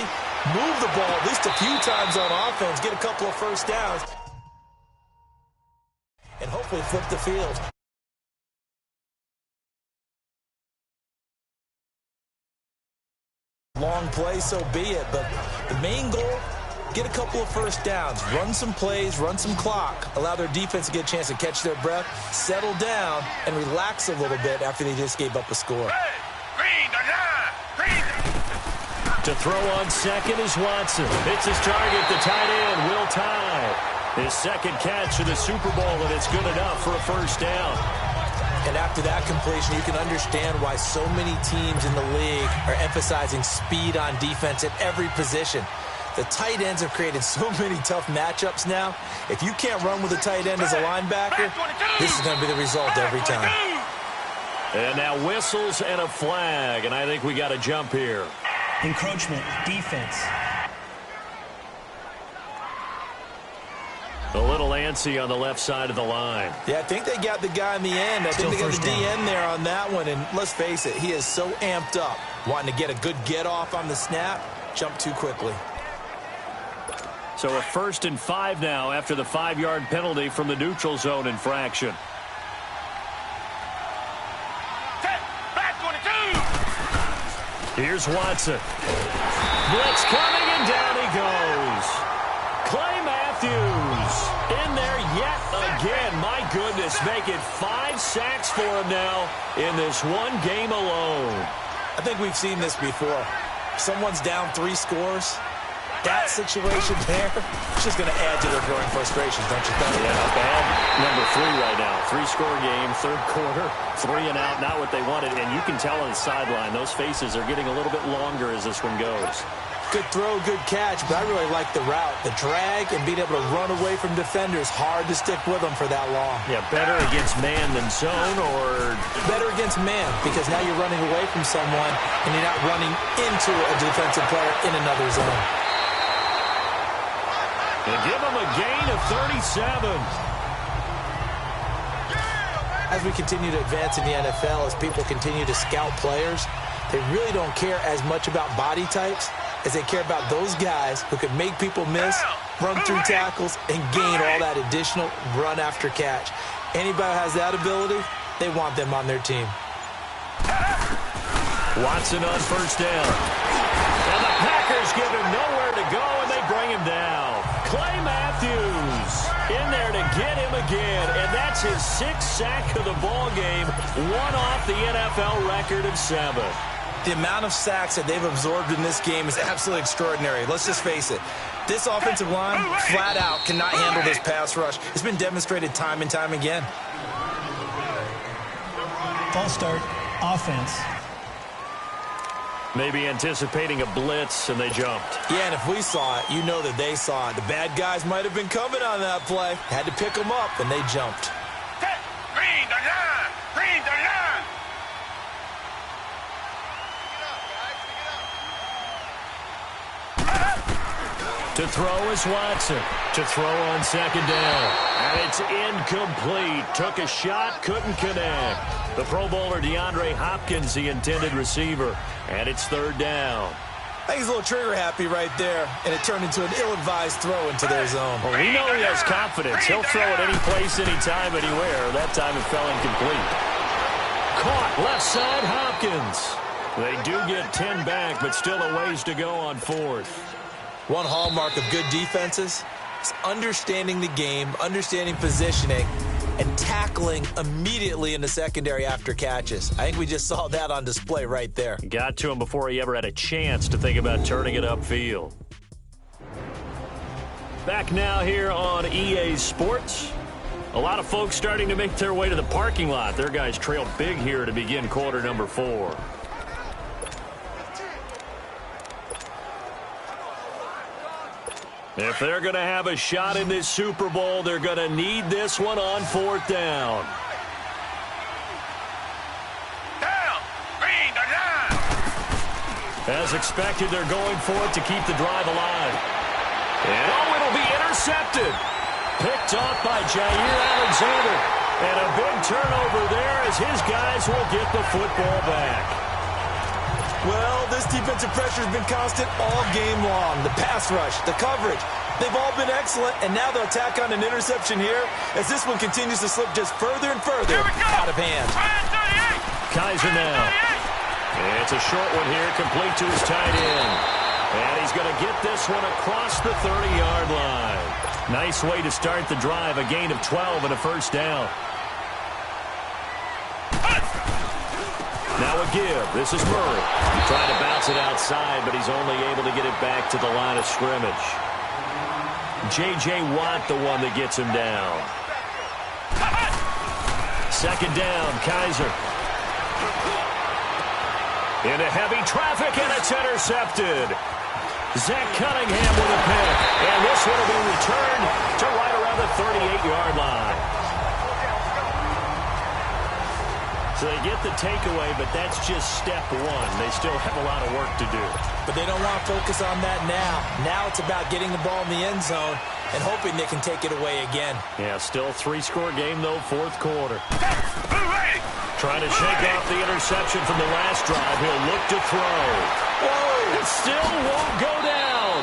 [SPEAKER 4] Move the ball at least a few times on offense, get a couple of first downs, and hopefully flip the field. Long play, so be it, but the main goal, get a couple of first downs, run some plays, run some clock, allow their defense to get a chance to catch their breath, settle down, and relax a little bit after they just gave up a score.
[SPEAKER 3] To throw on second is Watson. It's his target, the tight end, Will Tye. His second catch of the Super Bowl, and it's good enough for a first down.
[SPEAKER 4] And after that completion, you can understand why so many teams in the league are emphasizing speed on defense at every position. The tight ends have created so many tough matchups now. If you can't run with a tight end as a linebacker, this is going to be the result every time.
[SPEAKER 3] And now whistles and a flag, and I think we got a jump here.
[SPEAKER 5] Encroachment, defense.
[SPEAKER 3] A little antsy on the left side of the line.
[SPEAKER 4] Yeah, I think they got the guy in the end. I think they got the DN there on that one. And let's face it, he is so amped up, wanting to get a good get off on the snap, jump too quickly.
[SPEAKER 3] So a 1st and 5 now after the 5-yard penalty from the neutral zone infraction. Here's Watson. Blitz coming, and down he goes. Clay Matthews in there yet again. My goodness, make it 5 sacks for him now in this one game alone.
[SPEAKER 4] I think we've seen this before. Someone's down 3 scores. That situation there, it's just going to add to their growing frustrations, don't you think?
[SPEAKER 3] Yeah, bad number 3 right now. 3-score game, 3rd quarter, 3 and out, not what they wanted. And you can tell on the sideline, those faces are getting a little bit longer as this one goes.
[SPEAKER 4] Good throw, good catch, but I really like the route. The drag and being able to run away from defenders, hard to stick with them for that long.
[SPEAKER 3] Yeah, better against man than zone, or?
[SPEAKER 4] Better against man, because now you're running away from someone and you're not running into a defensive player in another zone.
[SPEAKER 3] And give them a gain of 37.
[SPEAKER 4] As we continue to advance in the NFL, as people continue to scout players, they really don't care as much about body types as they care about those guys who can make people miss, run through tackles, and gain all that additional run after catch. Anybody who has that ability, they want them on their team.
[SPEAKER 3] Watson on 1st down. And the Packers give him nowhere to go, and they bring him down. Clay Matthews in there to get him again, and that's his 6th sack of the ball game, one off the NFL record of 7.
[SPEAKER 4] The amount of sacks that they've absorbed in this game is absolutely extraordinary. Let's just face it. This offensive line, flat out, cannot handle this pass rush. It's been demonstrated time and time again.
[SPEAKER 5] False start, offense.
[SPEAKER 3] Maybe anticipating a blitz, and they jumped.
[SPEAKER 4] Yeah, and if we saw it, you know that they saw it. The bad guys might have been coming on that play. Had to pick them up, and they jumped.
[SPEAKER 6] Green the line! Green the line!
[SPEAKER 3] To throw is Watson. To throw on 2nd down. And it's incomplete. Took a shot, couldn't connect. The Pro Bowler DeAndre Hopkins, the intended receiver. And it's 3rd down.
[SPEAKER 4] I think he's a little trigger happy right there, and it turned into an ill-advised throw into their zone.
[SPEAKER 3] Well, we know he has confidence. He'll throw it any place, anytime, anywhere. That time it fell incomplete. Caught left side, Hopkins. They do get 10 back, but still a ways to go on 4th.
[SPEAKER 4] One hallmark of good defenses is understanding the game, understanding positioning, and tackling immediately in the secondary after catches. I think we just saw that on display right there.
[SPEAKER 3] Got to him before he ever had a chance to think about turning it upfield. Back now here on EA Sports. A lot of folks starting to make their way to the parking lot. Their guys trail big here to begin quarter number 4. If they're going to have a shot in this Super Bowl, they're going to need this one on 4th down.
[SPEAKER 6] Down! Green the line!
[SPEAKER 3] As expected, they're going for it to keep the drive alive. And it'll be intercepted. Picked off by Jair Alexander. And a big turnover there as his guys will get the football back.
[SPEAKER 4] Well, this defensive pressure has been constant all game long. The pass rush, the coverage, they've all been excellent, and now they'll tack on an interception here as this one continues to slip just further and further out of hand.
[SPEAKER 3] Kaiser now. And it's a short one here, complete to his tight end. And he's going to get this one across the 30-yard line. Nice way to start the drive, a gain of 12 and a 1st down. Now a give. This is Murray. Trying to bounce it outside, but he's only able to get it back to the line of scrimmage. J.J. Watt, the one that gets him down. 2nd down, Kaiser. Into heavy traffic, and it's intercepted. Zach Cunningham with a pick. And this one will be returned to right around the 38-yard line. So they get the takeaway, but that's just step one. They still have a lot of work to do.
[SPEAKER 4] But they don't want to focus on that now. Now it's about getting the ball in the end zone and hoping they can take it away again.
[SPEAKER 3] Yeah, still 3-score game, though, fourth quarter. Trying to shake off the interception from the last drive. He'll look to throw. Whoa! It still won't go down.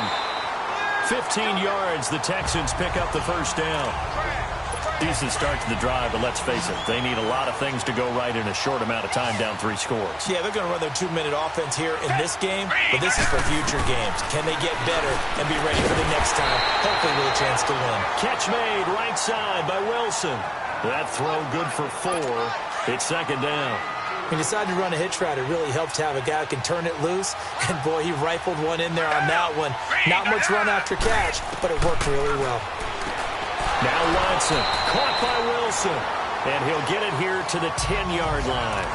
[SPEAKER 3] 15 yards. The Texans pick up the first down. Decent start to the drive, but let's face it, they need a lot of things to go right in a short amount of time, down 3 scores.
[SPEAKER 4] Yeah, they're going to run their 2-minute offense here in this game, but this is for future games. Can they get better and be ready for the next time, hopefully with a chance to win?
[SPEAKER 3] Catch made right side by Wilson. That throw good for 4. It's second down.
[SPEAKER 4] He decided to run a hitch route. It really helped to have a guy who can turn it loose, and boy, he rifled one in there on that one. Not much run after catch, but it worked really well.
[SPEAKER 3] Now Watson, caught by Wilson, and he'll get it here to the 10-yard line.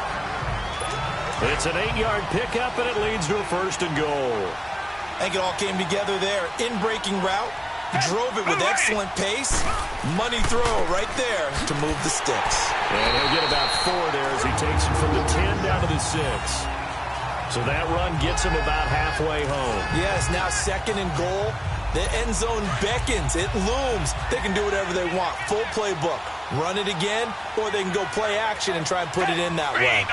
[SPEAKER 3] It's an 8-yard pickup, and it leads to a first and goal.
[SPEAKER 4] I think it all came together there. In-breaking route, drove it with excellent pace. Money throw right there to move the sticks.
[SPEAKER 3] And he'll get about 4 there as he takes it from the 10 down to the 6. So that run gets him about halfway home.
[SPEAKER 4] Yes, now second and goal. The end zone beckons. It looms. They can do whatever they want. Full playbook. Run it again, or they can go play action and try and put it in that way.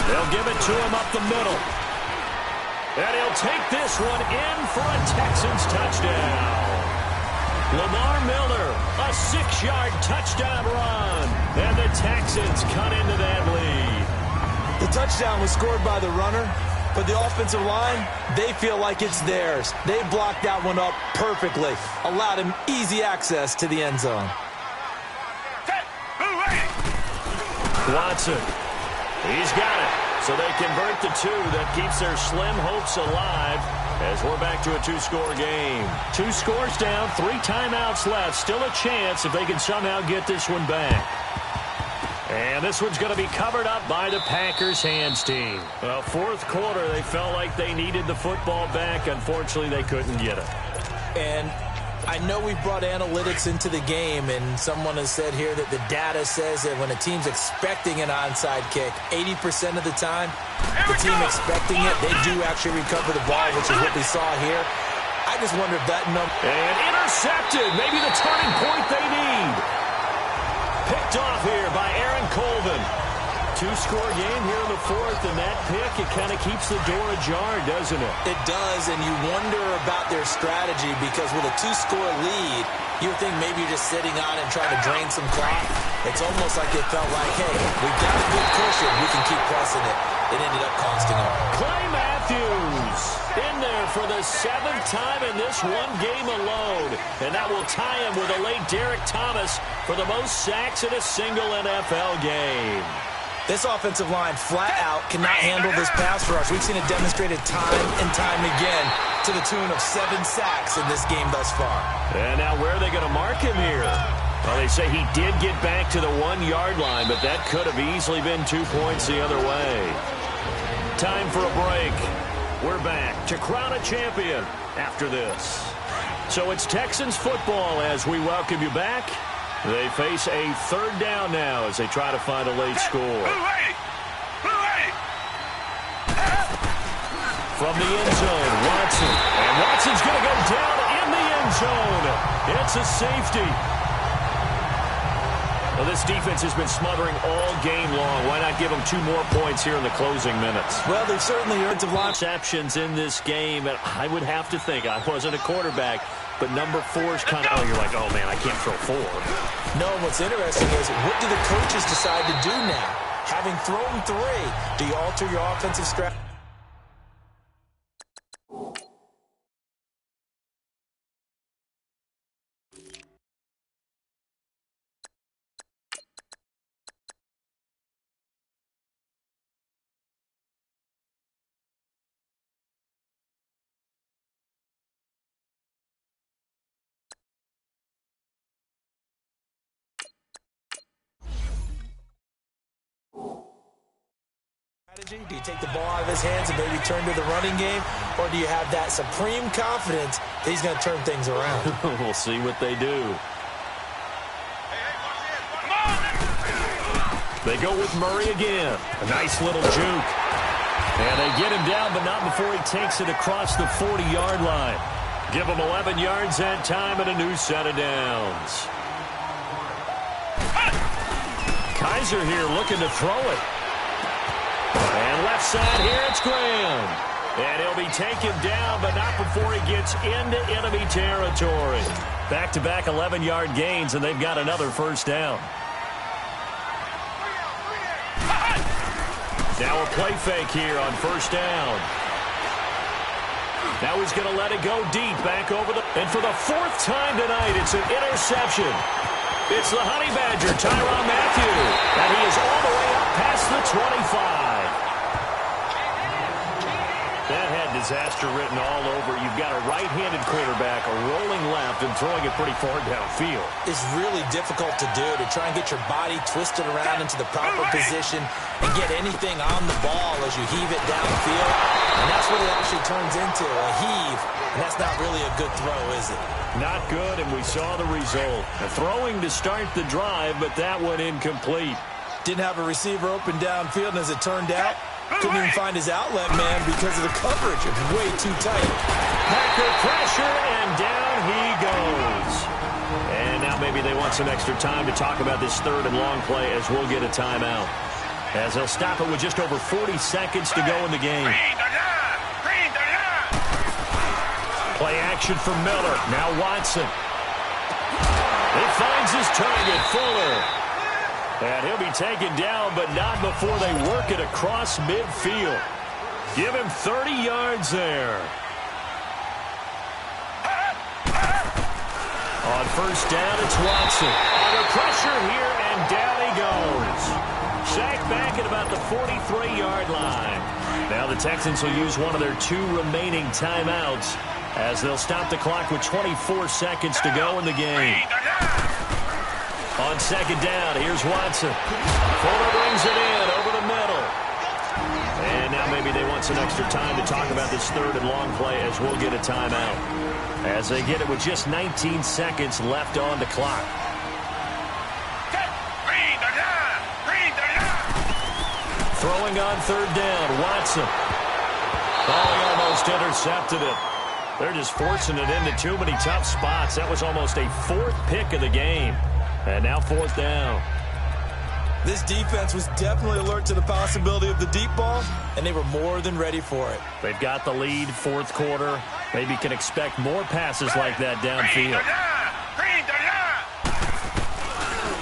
[SPEAKER 3] They'll give it to him up the middle. And he'll take this one in for a Texans touchdown. Lamar Miller, a 6-yard touchdown run. And the Texans cut into that lead.
[SPEAKER 4] The touchdown was scored by the runner. But the offensive line, they feel like it's theirs. They blocked that one up perfectly. Allowed him easy access to the end zone.
[SPEAKER 3] Watson. He's got it. So they convert the 2. That keeps their slim hopes alive as we're back to a 2-score game. 2 scores down, 3 timeouts left. Still a chance if they can somehow get this one back. And this one's going to be covered up by the Packers hands team. Well, fourth quarter, they felt like they needed the football back. Unfortunately, they couldn't get it.
[SPEAKER 4] And I know we've brought analytics into the game, and someone has said here that the data says that when a team's expecting an onside kick, 80% of the time, the team expecting it, they do actually recover the ball, which is what we saw here. I just wonder if that number...
[SPEAKER 3] And intercepted. Maybe the turning point they need. Picked off here by Aaron Colvin. 2-score game here in the fourth, and that pick, it kind of keeps the door ajar, doesn't it?
[SPEAKER 4] It does, and you wonder about their strategy because with a 2-score lead, you would think maybe you're just sitting on and trying to drain some clock. It's almost like it felt like, hey, we've got a good cushion. We can keep pressing it. It ended up costing them.
[SPEAKER 3] Clay Matthews in there for the 7th time in this one game alone. And that will tie him with a late Derek Thomas for the most sacks in a single NFL game.
[SPEAKER 4] This offensive line flat out cannot handle this pass rush. We've seen it demonstrated time and time again to the tune of 7 sacks in this game thus far.
[SPEAKER 3] And now where are they going to mark him here? Well, they say he did get back to the 1-yard line, but that could have easily been 2 points the other way. Time for a break. We're back to crown a champion after this. So it's Texans football as we welcome you back. They face a 3rd down now as they try to find a late score. From the end zone, Watson. And Watson's going to go down in the end zone. It's a safety. Well, this defense has been smothering all game long. Why not give them 2 more points here in the closing minutes?
[SPEAKER 4] Well, they've certainly earned some
[SPEAKER 3] interceptions in this game, and I would have to think, I wasn't a quarterback, but number 4 is kind of, you're like, oh, man, I can't throw 4.
[SPEAKER 4] No, what's interesting is what do the coaches decide to do now? Having thrown 3, do you alter your offensive strategy? Do you take the ball out of his hands and maybe turn to the running game? Or do you have that supreme confidence that he's going to turn things around?
[SPEAKER 3] We'll see what they do. They go with Murray again. A nice little juke. And they get him down, but not before he takes it across the 40-yard line. Give him 11 yards that time and a new set of downs. Kaiser here looking to throw it. And left side here, it's Graham. And he'll be taken down, but not before he gets into enemy territory. Back-to-back 11-yard gains, and they've got another first down. Now a play fake here on first down. Now he's going to let it go deep, back over the... And for the fourth time tonight, it's an interception. It's the Honey Badger, Tyrann Mathieu. And he is all the way up past the 25. That had disaster written all over. You've got a right-handed quarterback, a rolling left, and throwing it pretty far downfield.
[SPEAKER 4] It's really difficult to do, to try and get your body twisted around into the proper position and get anything on the ball as you heave it downfield. And that's what it actually turns into, a heave. And that's not really a good throw, is it?
[SPEAKER 3] Not good, and we saw the result. A throwing to start the drive, but that one incomplete.
[SPEAKER 4] Didn't have a receiver open downfield, and as it turned out, couldn't even find his outlet man because of the coverage. It's way too tight.
[SPEAKER 3] Packer pressure, and down he goes. And now maybe they want some extra time to talk about this third and long play as we'll get a timeout. As they'll stop it with just over 40 seconds to go in the game. Play action for Miller. Now Watson. He finds his target, Fuller. And he'll be taken down, but not before they work it across midfield. Give him 30 yards there. On first down, it's Watson. Under pressure here, and down he goes. Sacked back at about the 43-yard line. Now the Texans will use one of their 2 remaining timeouts as they'll stop the clock with 24 seconds to go in the game. On second down, here's Watson. Fuller brings it in over the middle. And now maybe they want some extra time to talk about this third and long play as we'll get a timeout. As they get it with just 19 seconds left on the clock. Throwing on third down, Watson. Oh, he almost intercepted it. They're just forcing it into too many tough spots. That was almost a 4th pick of the game. And now 4th down.
[SPEAKER 4] This defense was definitely alert to the possibility of the deep ball, and they were more than ready for it.
[SPEAKER 3] They've got the lead, 4th quarter. Maybe can expect more passes like that downfield.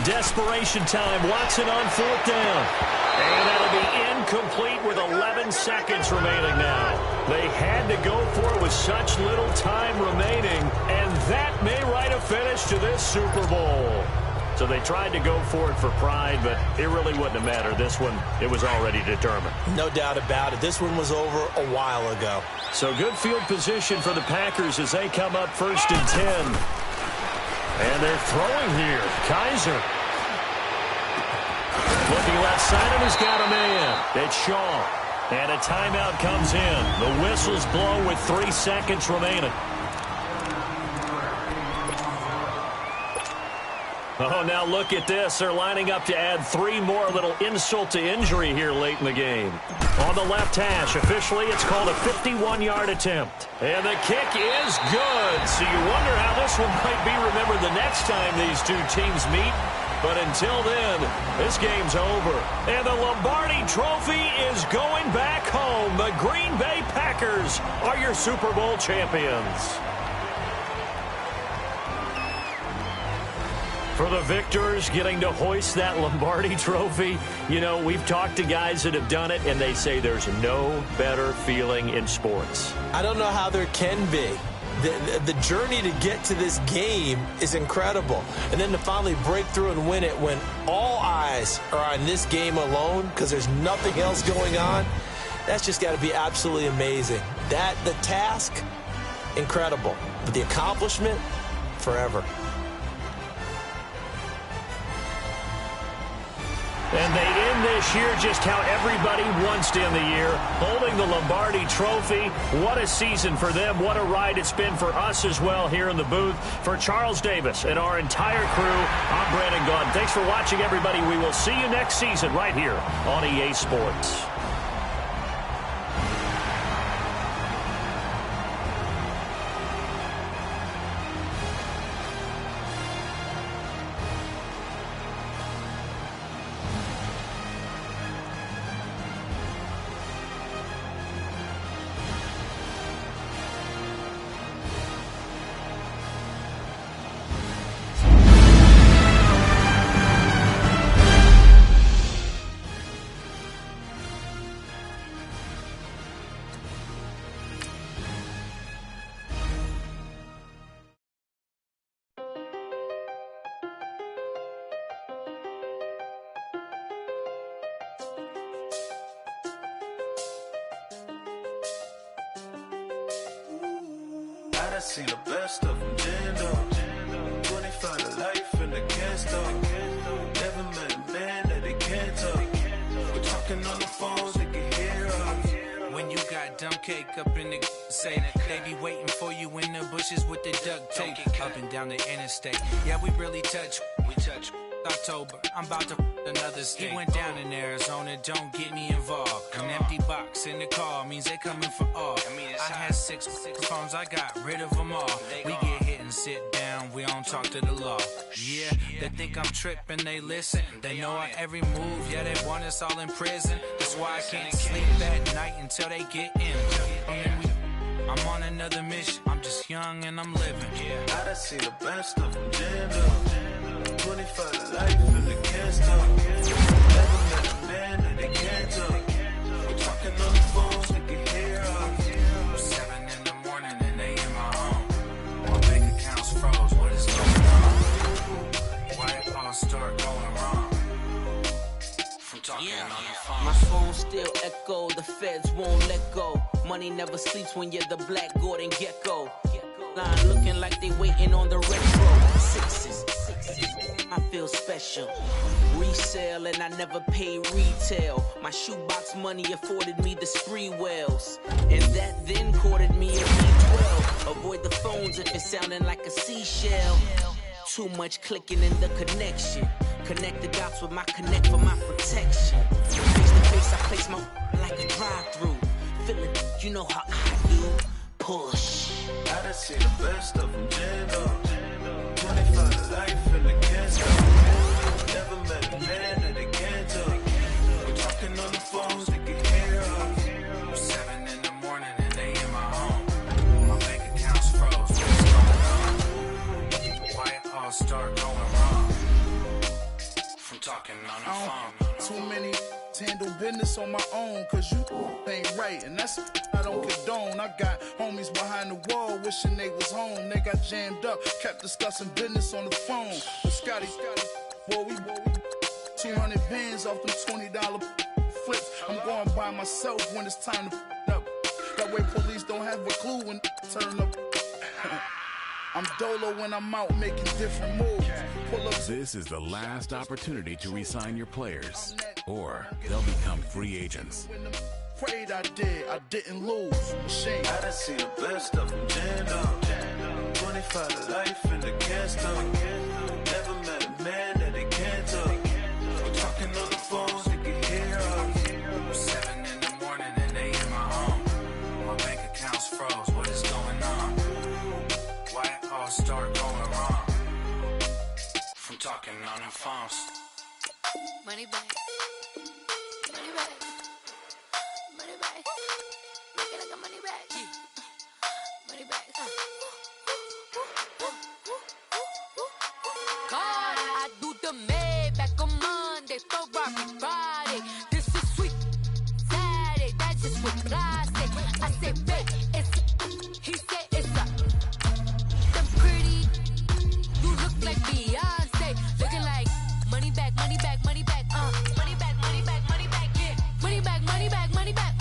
[SPEAKER 3] Desperation time. Watson on 4th down. And that'll be incomplete with 11 seconds remaining now. They had to go for it with such little time remaining, and that may write a finish to this Super Bowl. So they tried to go for it for pride, but it really wouldn't have mattered. This one, it was already determined.
[SPEAKER 4] No doubt about it. This one was over a while ago.
[SPEAKER 3] So good field position for the Packers as they come up 1st and 10. And they're throwing here. Kaiser. Looking left side, and he's got a man. It's Shaw. And a timeout comes in. The whistles blow with 3 seconds remaining. Oh, now look at this. They're lining up to add 3 more. Little insult to injury here late in the game. On the left hash, officially it's called a 51-yard attempt. And the kick is good. So you wonder how this one might be remembered the next time these 2 teams meet. But until then, this game's over. And the Lombardi Trophy is going back home. The Green Bay Packers are your Super Bowl champions. For the victors getting to hoist that Lombardi Trophy, you know, we've talked to guys that have done it, and they say there's no better feeling in sports.
[SPEAKER 4] I don't know how there can be. The journey to get to this game is incredible. And then to finally break through and win it when all eyes are on this game alone because there's nothing else going on, that's just got to be absolutely amazing. The task, incredible. But the accomplishment, forever.
[SPEAKER 3] And they in this year just how everybody wants to end the year, holding the Lombardi Trophy. What a season for them. What a ride it's been for us as well here in the booth. For Charles Davis and our entire crew, I'm Brandon Gaudin. Thanks for watching, everybody. We will see you next season right here on EA Sports.
[SPEAKER 7] I seen the best of them, Jando. 25 to life in the can't never met a man that they can't talk. We're talking on the phones, they can hear us.
[SPEAKER 8] When you got dumb cake up in the say that they be waiting for you in the bushes with the duct tape up and down the interstate. Yeah, we really touch. October, I'm about to another state. He went down in Arizona, don't get me involved. An empty box in the car means they coming for all. I had six phones, I got rid of them all. We get hit and sit down, we don't talk to the law. Yeah, they think I'm tripping, they listen. They know our every move, yeah, they want us all in prison. That's why I can't sleep at night until they get in. I'm on another mission, I'm just young and I'm living.
[SPEAKER 7] I done seen the best of them, Jando. 25 to life in the can't stop. Never met a man that they can't talk. We're talking on the phones, they can hear us.
[SPEAKER 8] 7 in the morning and they in my home. My bank accounts froze, what is going on? Why it all start going wrong? From talking on the phone.
[SPEAKER 9] My phone still echo, the feds won't let go. Money never sleeps when you're the Black Gordon Gecko. Line looking like they waiting on the retro. Sixes. I feel special. Resale and I never pay retail. My shoebox money afforded me the spree wells. And that then courted me a B12. Avoid the phones if it's sounding like a seashell. Too much clicking in the connection. Connect the dots with my connect for my protection. Face to face, I place my like a drive-through. Feeling, you know how I do. Push.
[SPEAKER 7] I done seen the best of them, Jando. 25 to life in the can't stop. Never met a man that they can't talk. We're talking on the phones, they can hear us.
[SPEAKER 8] 7 in the morning and they in my home. My bank accounts froze, what's going on? Why it all start going wrong? From talking on the phone.
[SPEAKER 1] Too many handle business on my own, cause you ain't right, and that's I don't condone. I got homies behind the wall wishing they was home. They got jammed up, kept discussing business on the phone. But Scotty, boy, we 200 bands off them $20 flips. I'm going by myself when it's time to up. That way police don't have a clue when turn up. I'm dolo when I'm out making different moves. Pull up.
[SPEAKER 10] This is the last opportunity to re-sign your players, or they'll become free agents.
[SPEAKER 1] Prayed I didn't lose. Shame.
[SPEAKER 7] I done seen the best of them, Jando. 25 to life in the can't stop. Never met a man that they can't talk. We're talking on the phones, they can hear us.
[SPEAKER 8] 7 in the morning and they in my home. My bank accounts froze, what is going on? Why it all start going wrong? From talking on the phones.
[SPEAKER 11] Money back. Money back. Money back. Make it like a money back. Money back. God, I do the Maybach on Monday, Ferrari Friday. This is sweet Saturday. That's just what I say. I say, babe, it's. He said it's a. Them pretty. You look like Beyonce. Looking like money back, money back, money back. Money back, money back, money back. Yeah. Money back, money back, money back.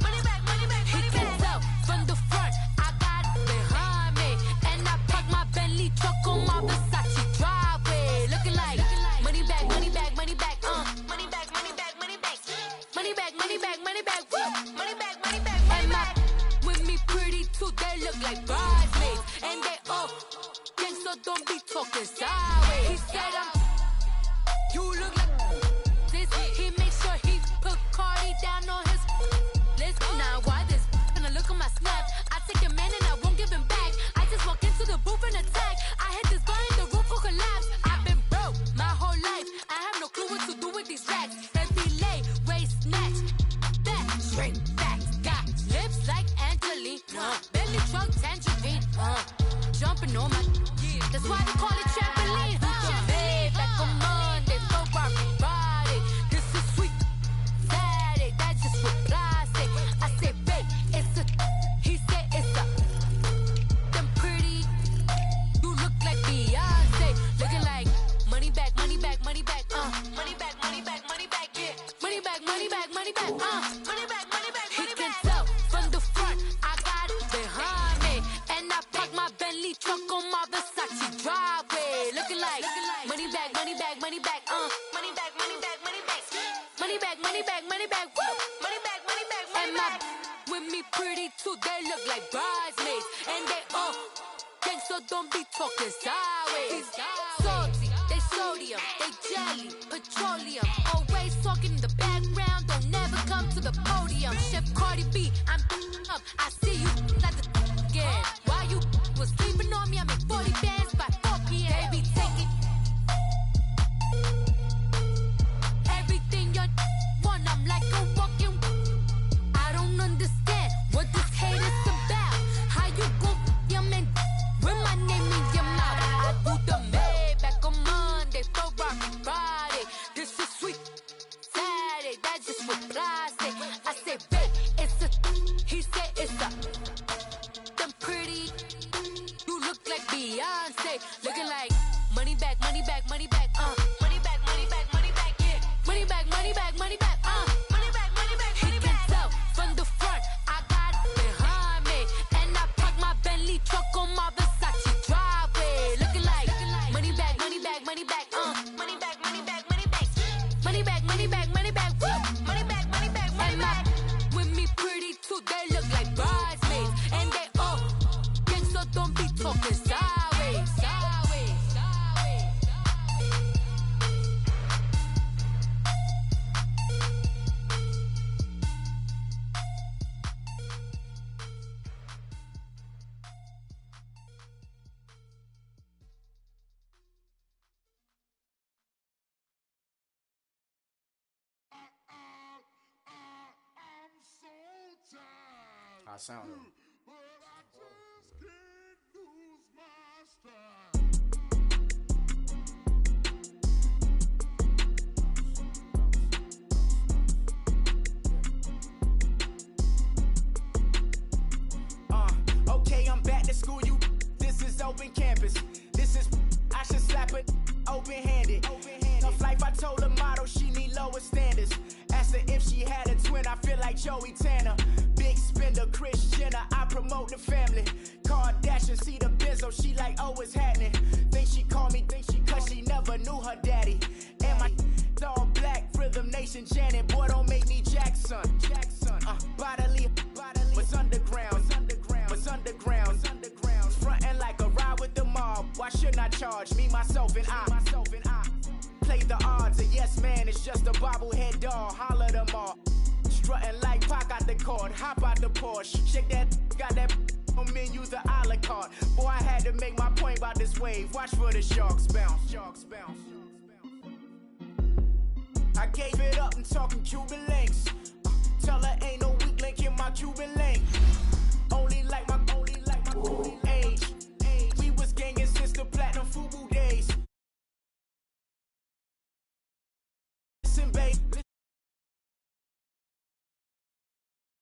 [SPEAKER 11] Money back, money back. He gets out from the front. I got it behind me, and I park my Bentley truck on my Versace driveway. Looking like money back, money back, money back. Money back, money back, money like bridesmaids. And they all gang, so don't be talking sideways. He said you look like this. He makes sure he put Cardi down on his list. Now why this? Gonna look at my snap. I take a man and I won't give him back. I just walk into the booth and attack. I hit this button, the roof will collapse. I've been broke my whole life. I have no clue what to do with these racks. Every lay, waist snatch, back, straight back. Got lips like Angelina, belly truck tangerine, jumping on my. That's why they call it trampoline. Trampoline, back on Monday, for everybody. This is sweet Saturday, that's just what plastic. I say, babe, it's a. He said it's a. Them pretty. You look like Beyonce, looking like money back, money back, money back, money back, money back, money back, yeah. Money back, money back, money back, money back, money back, money back. He can tell from the front, I got it behind me, and I park my Bentley truck on my Versace driveway, looking like money back, money back, money back, money back, money back, money back, money back, money back, money back, woo, money back, money back, money back. With me pretty too, they look like bridesmaids, and they all gang, so don't be talking sideways. Salty, they sodium, they jelly, petroleum. Always talking in the background, don't never come to the podium. Chef Cardi B, I'm up. I see you like the again. While you was sleeping on me, I make 40 bands by 4 p.m. Baby, take it. Everything you want, I'm like a walking. I don't understand what this hate is about. How you go your man with my name in your mouth? I do the Maybach on Monday for Friday. This is sweet Saturday, that's just what I say. I say, babe, it's a. He said it's a. Them pretty. You look like Beyonce, looking like money back, money back, money back, money back, money back, money back, yeah. Money back, money back, money back, money back, money back, money back. He can tell from the front, I got it behind me, and I park my Bentley truck on my Versace driveway, looking like money back, money back, money back, money back, money back, money back, money back, money back, money back, woo, money back, money back, money back. With me pretty too, they look like bridesmaids, and they all gang, so don't be talking sideways, sideways, sideways.
[SPEAKER 12] I sound him.
[SPEAKER 13] Okay, I'm back to school, you. This is open campus. This is, I should slap it open-handed. Tough life, I told her motto, she need lower standards. Asked her if she had a twin, I feel like Joey Tanner. Big spender, Kris Jenner, I promote the family. Kardashian, see the benzo, she like, oh, it's happening. Think she called me, cause she never knew her daddy. And my all black, Rhythm Nation, Janet, boy, don't make me Jackson. Bodily, was underground, was underground. Frontin' like a ride with the mob. Why shouldn't I charge me, myself, and I? Play the odds, a yes man, it's just a bobblehead doll. Holler them all. Strutting like Pac out the court, hop out the Porsche. Shake that, got that on menu, the a la carte. Boy, I had to make my point about this wave. Watch for the sharks bounce. Sharks bounce. I gave it up and talking Cuban links. Tell her ain't